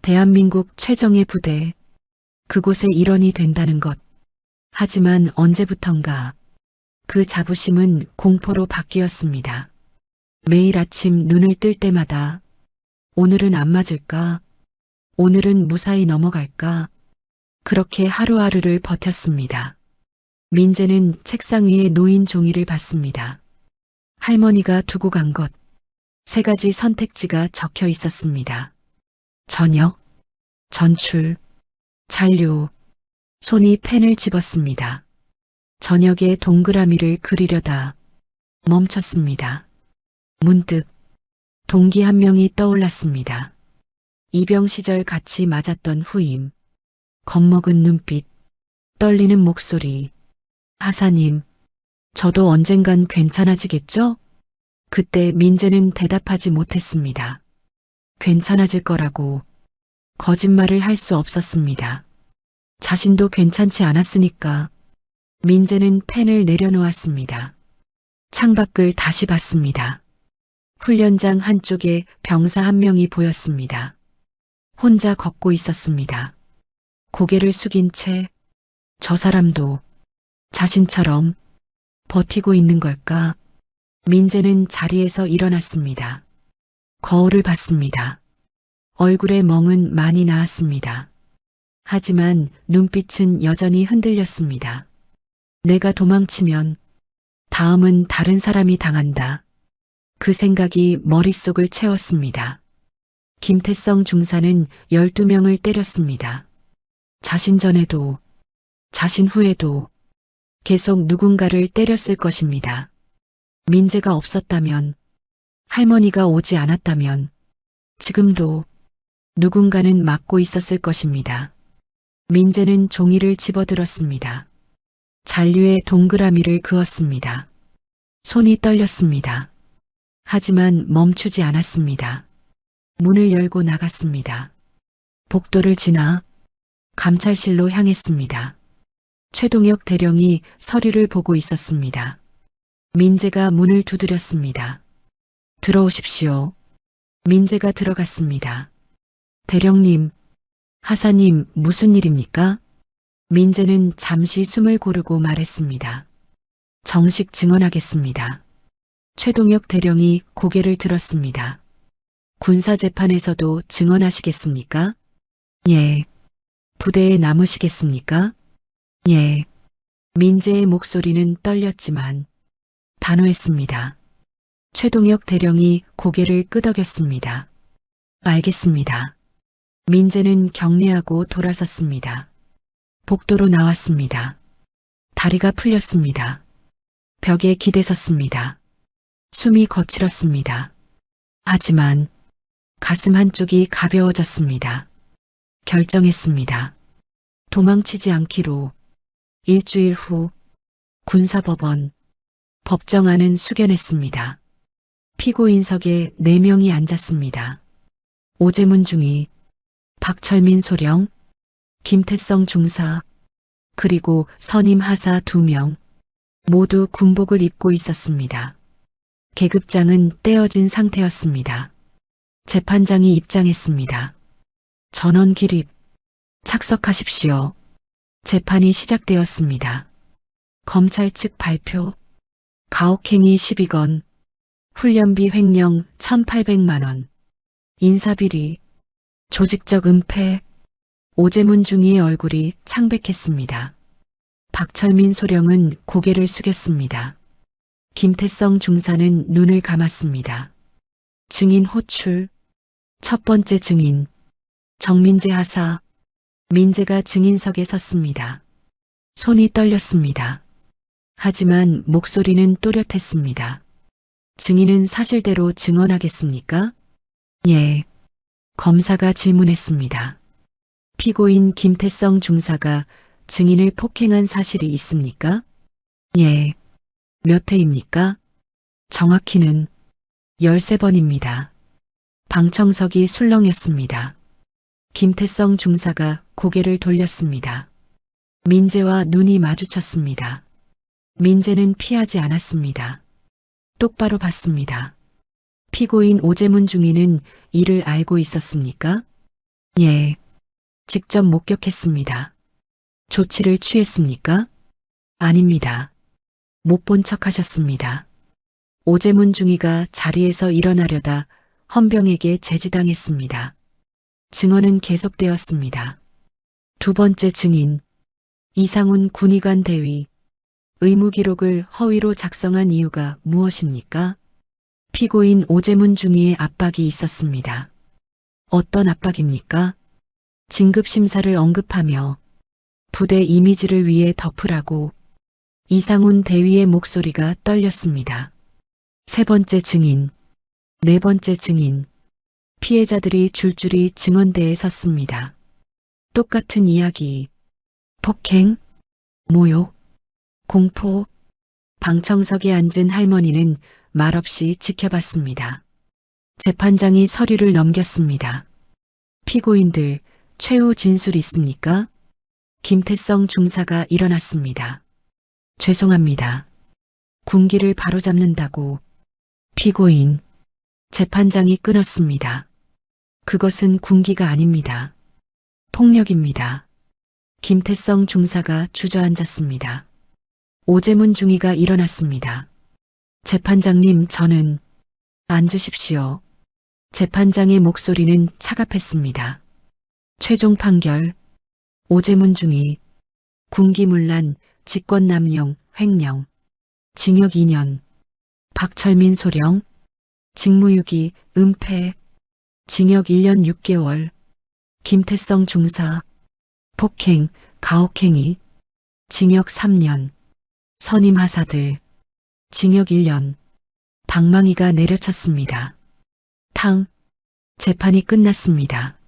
대한민국 최정예 부대, 그곳에 일원이 된다는 것. 하지만 언제부턴가 그 자부심은 공포로 바뀌었습니다. 매일 아침 눈을 뜰 때마다 오늘은 안 맞을까? 오늘은 무사히 넘어갈까? 그렇게 하루하루를 버텼습니다. 민재는 책상 위에 놓인 종이를 봤습니다. 할머니가 두고 간 것. 세 가지 선택지가 적혀 있었습니다. 저녁, 전출, 잔류. 손이 펜을 집었습니다. 저녁에 동그라미를 그리려다 멈췄습니다. 문득 동기 한 명이 떠올랐습니다. 이병 시절 같이 맞았던 후임. 겁먹은 눈빛, 떨리는 목소리. 하사님, 저도 언젠간 괜찮아지겠죠? 그때 민재는 대답하지 못했습니다. 괜찮아질 거라고 거짓말을 할 수 없었습니다. 자신도 괜찮지 않았으니까. 민재는 펜을 내려놓았습니다. 창밖을 다시 봤습니다. 훈련장 한쪽에 병사 한 명이 보였습니다. 혼자 걷고 있었습니다. 고개를 숙인 채 저 사람도 자신처럼 버티고 있는 걸까? 민재는 자리에서 일어났습니다. 거울을 봤습니다. 얼굴에 멍은 많이 나았습니다. 하지만 눈빛은 여전히 흔들렸습니다. 내가 도망치면 다음은 다른 사람이 당한다. 그 생각이 머릿속을 채웠습니다. 김태성 중사는 12명을 때렸습니다. 자신 전에도 자신 후에도 계속 누군가를 때렸을 것입니다. 민재가 없었다면, 할머니가 오지 않았다면 지금도 누군가는 막고 있었을 것입니다. 민재는 종이를 집어들었습니다. 잔류에 동그라미를 그었습니다. 손이 떨렸습니다. 하지만 멈추지 않았습니다. 문을 열고 나갔습니다. 복도를 지나 감찰실로 향했습니다. 최동혁 대령이 서류를 보고 있었습니다. 민재가 문을 두드렸습니다. 들어오십시오. 민재가 들어갔습니다. 대령님, 하사님 무슨 일입니까? 민재는 잠시 숨을 고르고 말했습니다. 정식 증언하겠습니다. 최동혁 대령이 고개를 들었습니다. 군사재판에서도 증언하시겠습니까? 예. 부대에 남으시겠습니까? 예. 민재의 목소리는 떨렸지만 단호했습니다. 최동혁 대령이 고개를 끄덕였습니다. 알겠습니다. 민재는 경례하고 돌아섰습니다. 복도로 나왔습니다. 다리가 풀렸습니다. 벽에 기대섰습니다. 숨이 거칠었습니다. 하지만 가슴 한쪽이 가벼워졌습니다. 결정했습니다. 도망치지 않기로. 일주일 후 군사법원 법정안은 숙연했습니다. 피고인석에 4명이 앉았습니다. 오재문 중위, 박철민 소령, 김태성 중사, 그리고 선임 하사 2명, 모두 군복을 입고 있었습니다. 계급장은 떼어진 상태였습니다. 재판장이 입장했습니다. 전원 기립, 착석하십시오. 재판이 시작되었습니다. 검찰 측 발표, 가혹행위 12건, 훈련비 횡령 1,800만 원, 인사비리, 조직적 은폐, 오재문 중위의 얼굴이 창백했습니다. 박철민 소령은 고개를 숙였습니다. 김태성 중사는 눈을 감았습니다. 증인 호출, 첫 번째 증인, 정민재 하사, 민재가 증인석에 섰습니다. 손이 떨렸습니다. 하지만 목소리는 또렷했습니다. 증인은 사실대로 증언하겠습니까? 예. 검사가 질문했습니다. 피고인 김태성 중사가 증인을 폭행한 사실이 있습니까? 예. 몇 회입니까? 정확히는 13번입니다. 방청석이 술렁였습니다. 김태성 중사가 고개를 돌렸습니다. 민재와 눈이 마주쳤습니다. 민재는 피하지 않았습니다. 똑바로 봤습니다. 피고인 오재문 중위는 이를 알고 있었습니까? 예. 직접 목격했습니다. 조치를 취했습니까? 아닙니다. 못 본 척 하셨습니다. 오재문 중위가 자리에서 일어나려다 헌병에게 제지당했습니다. 증언은 계속되었습니다. 두 번째 증인, 이상훈 군의관 대위, 의무기록을 허위로 작성한 이유가 무엇입니까? 피고인 오재문 중위의 압박이 있었습니다. 어떤 압박입니까? 진급심사를 언급하며 부대 이미지를 위해 덮으라고. 이상훈 대위의 목소리가 떨렸습니다. 세 번째 증인, 네 번째 증인, 피해자들이 줄줄이 증언대에 섰습니다. 똑같은 이야기, 폭행, 모욕, 공포. 방청석에 앉은 할머니는 말없이 지켜봤습니다. 재판장이 서류를 넘겼습니다. 피고인들 최후 진술 있습니까? 김태성 중사가 일어났습니다. 죄송합니다. 군기를 바로잡는다고. 피고인. 재판장이 끊었습니다. 그것은 군기가 아닙니다. 폭력입니다. 김태성 중사가 주저앉았습니다. 오재문 중위가 일어났습니다. 재판장님, 저는. 앉으십시오. 재판장의 목소리는 차갑했습니다. 최종 판결. 오재문 중위. 군기문란, 직권남용, 횡령. 징역 2년. 박철민 소령. 직무유기, 은폐. 징역 1년 6개월. 김태성 중사. 폭행, 가혹행위. 징역 3년. 선임 하사들. 징역 1년. 방망이가 내려쳤습니다. 탕. 재판이 끝났습니다.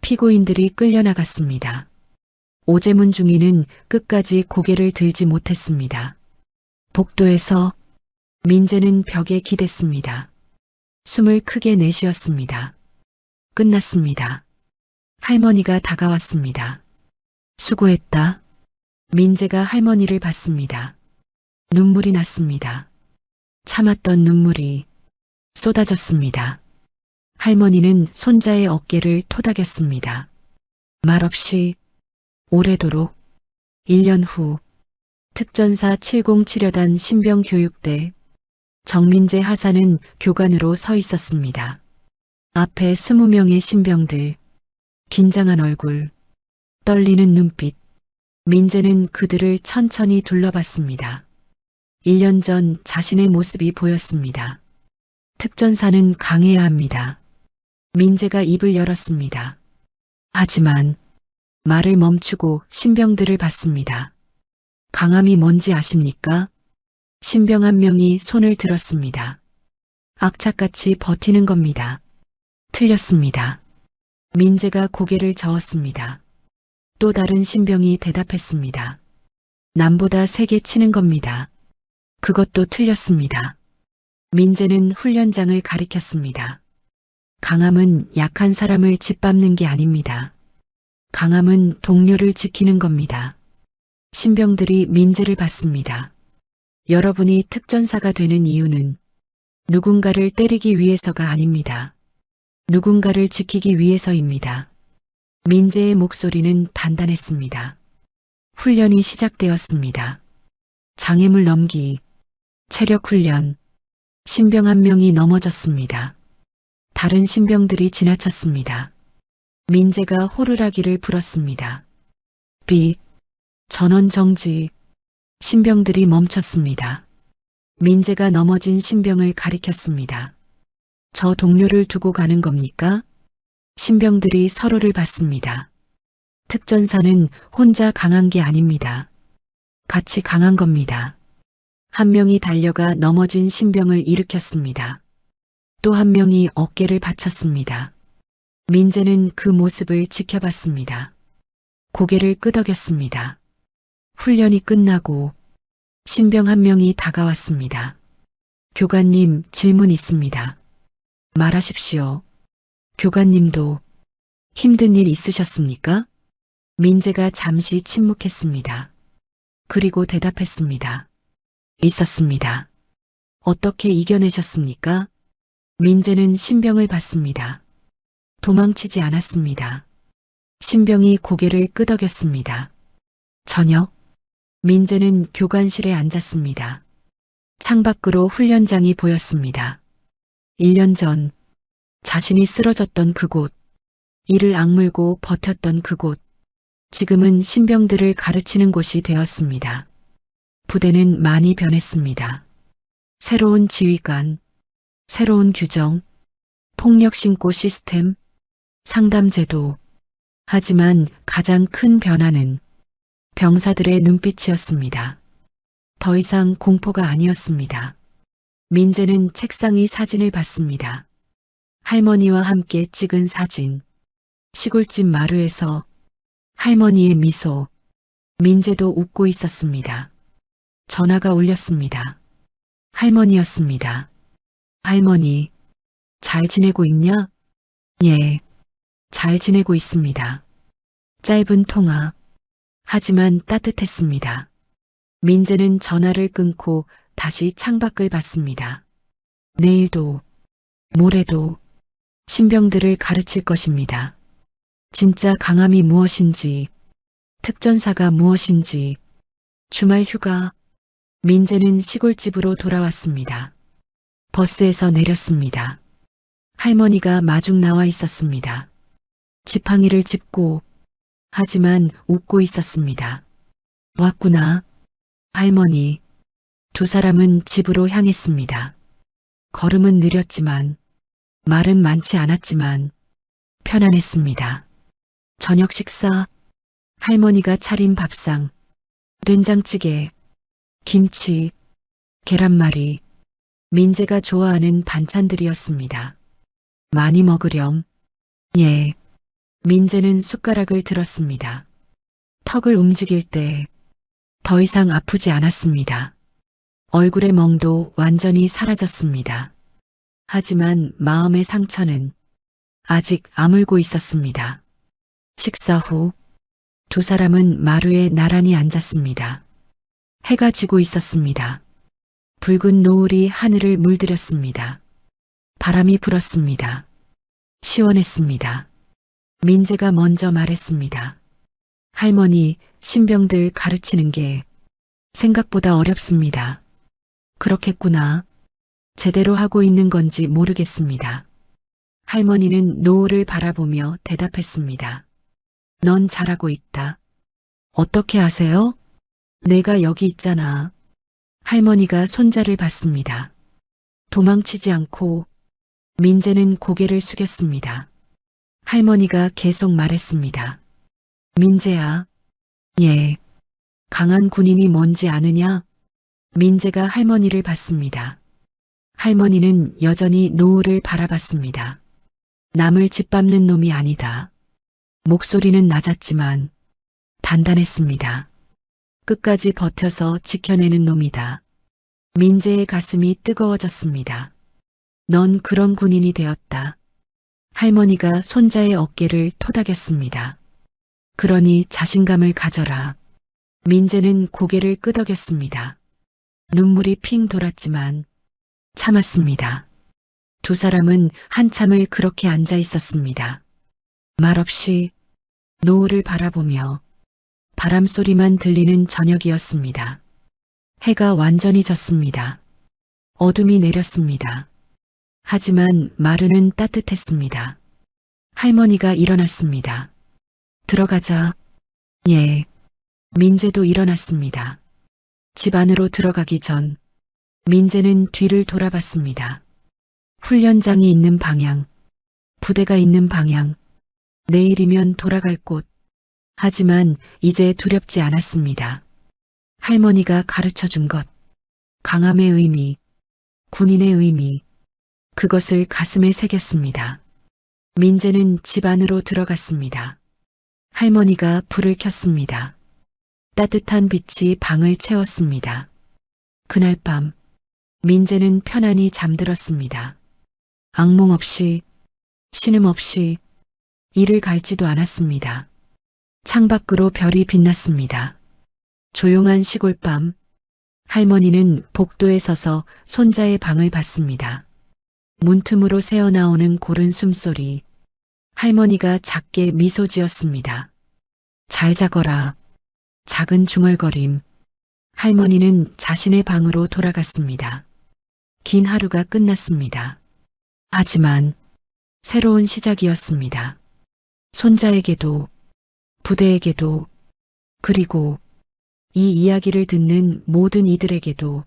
피고인들이 끌려나갔습니다. 오재문 중위는 끝까지 고개를 들지 못했습니다. 복도에서 민재는 벽에 기댔습니다. 숨을 크게 내쉬었습니다. 끝났습니다. 할머니가 다가왔습니다. 수고했다. 민재가 할머니를 봤습니다. 눈물이 났습니다. 참았던 눈물이 쏟아졌습니다. 할머니는 손자의 어깨를 토닥였습니다. 말없이 오래도록 1년 후 특전사 707여단 신병교육대 정민재 하사는 교관으로 서 있었습니다. 앞에 20명의 신병들, 긴장한 얼굴, 떨리는 눈빛, 민재는 그들을 천천히 둘러봤습니다. 1년 전 자신의 모습이 보였습니다. 특전사는 강해야 합니다. 민재가 입을 열었습니다. 하지만 말을 멈추고 신병들을 봤습니다. 강함이 뭔지 아십니까? 신병 한 명이 손을 들었습니다. 악착같이 버티는 겁니다. 틀렸습니다. 민재가 고개를 저었습니다. 또 다른 신병이 대답했습니다. 남보다 세게 치는 겁니다. 그것도 틀렸습니다. 민재는 훈련장을 가리켰습니다. 강함은 약한 사람을 짓밟는 게 아닙니다. 강함은 동료를 지키는 겁니다. 신병들이 민재를 봤습니다. 여러분이 특전사가 되는 이유는 누군가를 때리기 위해서가 아닙니다. 누군가를 지키기 위해서입니다. 민재의 목소리는 단단했습니다. 훈련이 시작되었습니다. 장애물 넘기, 체력 훈련, 신병 한 명이 넘어졌습니다. 다른 신병들이 지나쳤습니다. 민재가 호루라기를 불었습니다. 전원 정지. 신병들이 멈췄습니다. 민재가 넘어진 신병을 가리켰습니다. 저 동료를 두고 가는 겁니까? 신병들이 서로를 봤습니다. 특전사는 혼자 강한 게 아닙니다. 같이 강한 겁니다. 한 명이 달려가 넘어진 신병을 일으켰습니다. 또 한 명이 어깨를 받쳤습니다. 민재는 그 모습을 지켜봤습니다. 고개를 끄덕였습니다. 훈련이 끝나고 신병 한 명이 다가왔습니다. 교관님, 질문 있습니다. 말하십시오. 교관님도 힘든 일 있으셨습니까? 민재가 잠시 침묵했습니다. 그리고 대답했습니다. 있었습니다. 어떻게 이겨내셨습니까? 민재는 신병을 봤습니다. 도망치지 않았습니다. 신병이 고개를 끄덕였습니다. 저녁, 민재는 교관실에 앉았습니다. 창밖으로 훈련장이 보였습니다. 1년 전 자신이 쓰러졌던 그곳, 이를 악물고 버텼던 그곳, 지금은 신병들을 가르치는 곳이 되었습니다. 부대는 많이 변했습니다. 새로운 지휘관, 새로운 규정, 폭력 신고 시스템, 상담 제도. 하지만 가장 큰 변화는 병사들의 눈빛이었습니다. 더 이상 공포가 아니었습니다. 민재는 책상 위 사진을 봤습니다. 할머니와 함께 찍은 사진. 시골집 마루에서 할머니의 미소. 민재도 웃고 있었습니다. 전화가 울렸습니다. 할머니였습니다. 할머니, 잘 지내고 있냐? 예, 잘 지내고 있습니다. 짧은 통화. 하지만 따뜻했습니다. 민재는 전화를 끊고 다시 창밖을 봤습니다. 내일도, 모레도 신병들을 가르칠 것입니다. 진짜 강함이 무엇인지, 특전사가 무엇인지, 주말 휴가. 민재는 시골집으로 돌아왔습니다. 버스에서 내렸습니다. 할머니가 마중 나와 있었습니다. 지팡이를 짚고, 하지만 웃고 있었습니다. 왔구나, 할머니. 두 사람은 집으로 향했습니다. 걸음은 느렸지만, 말은 많지 않았지만, 편안했습니다. 저녁 식사, 할머니가 차린 밥상, 된장찌개, 김치, 계란말이, 민재가 좋아하는 반찬들이었습니다. 많이 먹으렴. 예. 민재는 숟가락을 들었습니다. 턱을 움직일 때 더 이상 아프지 않았습니다. 얼굴의 멍도 완전히 사라졌습니다. 하지만 마음의 상처는 아직 아물고 있었습니다. 식사 후 두 사람은 마루에 나란히 앉았습니다. 해가 지고 있었습니다. 붉은 노을이 하늘을 물들였습니다. 바람이 불었습니다. 시원했습니다. 민재가 먼저 말했습니다. 할머니, 신병들 가르치는 게 생각보다 어렵습니다. 그렇겠구나. 제대로 하고 있는 건지 모르겠습니다. 할머니는 노을을 바라보며 대답했습니다. 넌 잘하고 있다. 어떻게 아세요? 내가 여기 있잖아. 할머니가 손자를 봤습니다. 도망치지 않고 민재는 고개를 숙였습니다. 할머니가 계속 말했습니다. 민재야. 예. 강한 군인이 뭔지 아느냐? 민재가 할머니를 봤습니다. 할머니는 여전히 노을을 바라봤습니다. 남을 짓밟는 놈이 아니다. 목소리는 낮았지만 단단했습니다. 끝까지 버텨서 지켜내는 놈이다. 민재의 가슴이 뜨거워졌습니다. 넌 그런 군인이 되었다. 할머니가 손자의 어깨를 토닥였습니다. 그러니 자신감을 가져라. 민재는 고개를 끄덕였습니다. 눈물이 핑 돌았지만 참았습니다. 두 사람은 한참을 그렇게 앉아 있었습니다. 말없이 노을을 바라보며 바람 소리만 들리는 저녁이었습니다. 해가 완전히 졌습니다. 어둠이 내렸습니다. 하지만 마루는 따뜻했습니다. 할머니가 일어났습니다. 들어가자. 예. 민재도 일어났습니다. 집 안으로 들어가기 전 민재는 뒤를 돌아봤습니다. 훈련장이 있는 방향, 부대가 있는 방향, 내일이면 돌아갈 곳. 하지만 이제 두렵지 않았습니다. 할머니가 가르쳐 준 것, 강함의 의미, 군인의 의미, 그것을 가슴에 새겼습니다. 민재는 집 안으로 들어갔습니다. 할머니가 불을 켰습니다. 따뜻한 빛이 방을 채웠습니다. 그날 밤 민재는 편안히 잠들었습니다. 악몽 없이, 신음 없이 이를 갈지도 않았습니다. 창밖으로 별이 빛났습니다. 조용한 시골밤, 할머니는 복도에 서서 손자의 방을 봤습니다. 문틈으로 새어나오는 고른 숨소리, 할머니가 작게 미소 지었습니다. 잘 자거라. 작은 중얼거림. 할머니는 자신의 방으로 돌아갔습니다. 긴 하루가 끝났습니다. 하지만 새로운 시작이었습니다. 손자에게도, 부대에게도, 그리고 이 이야기를 듣는 모든 이들에게도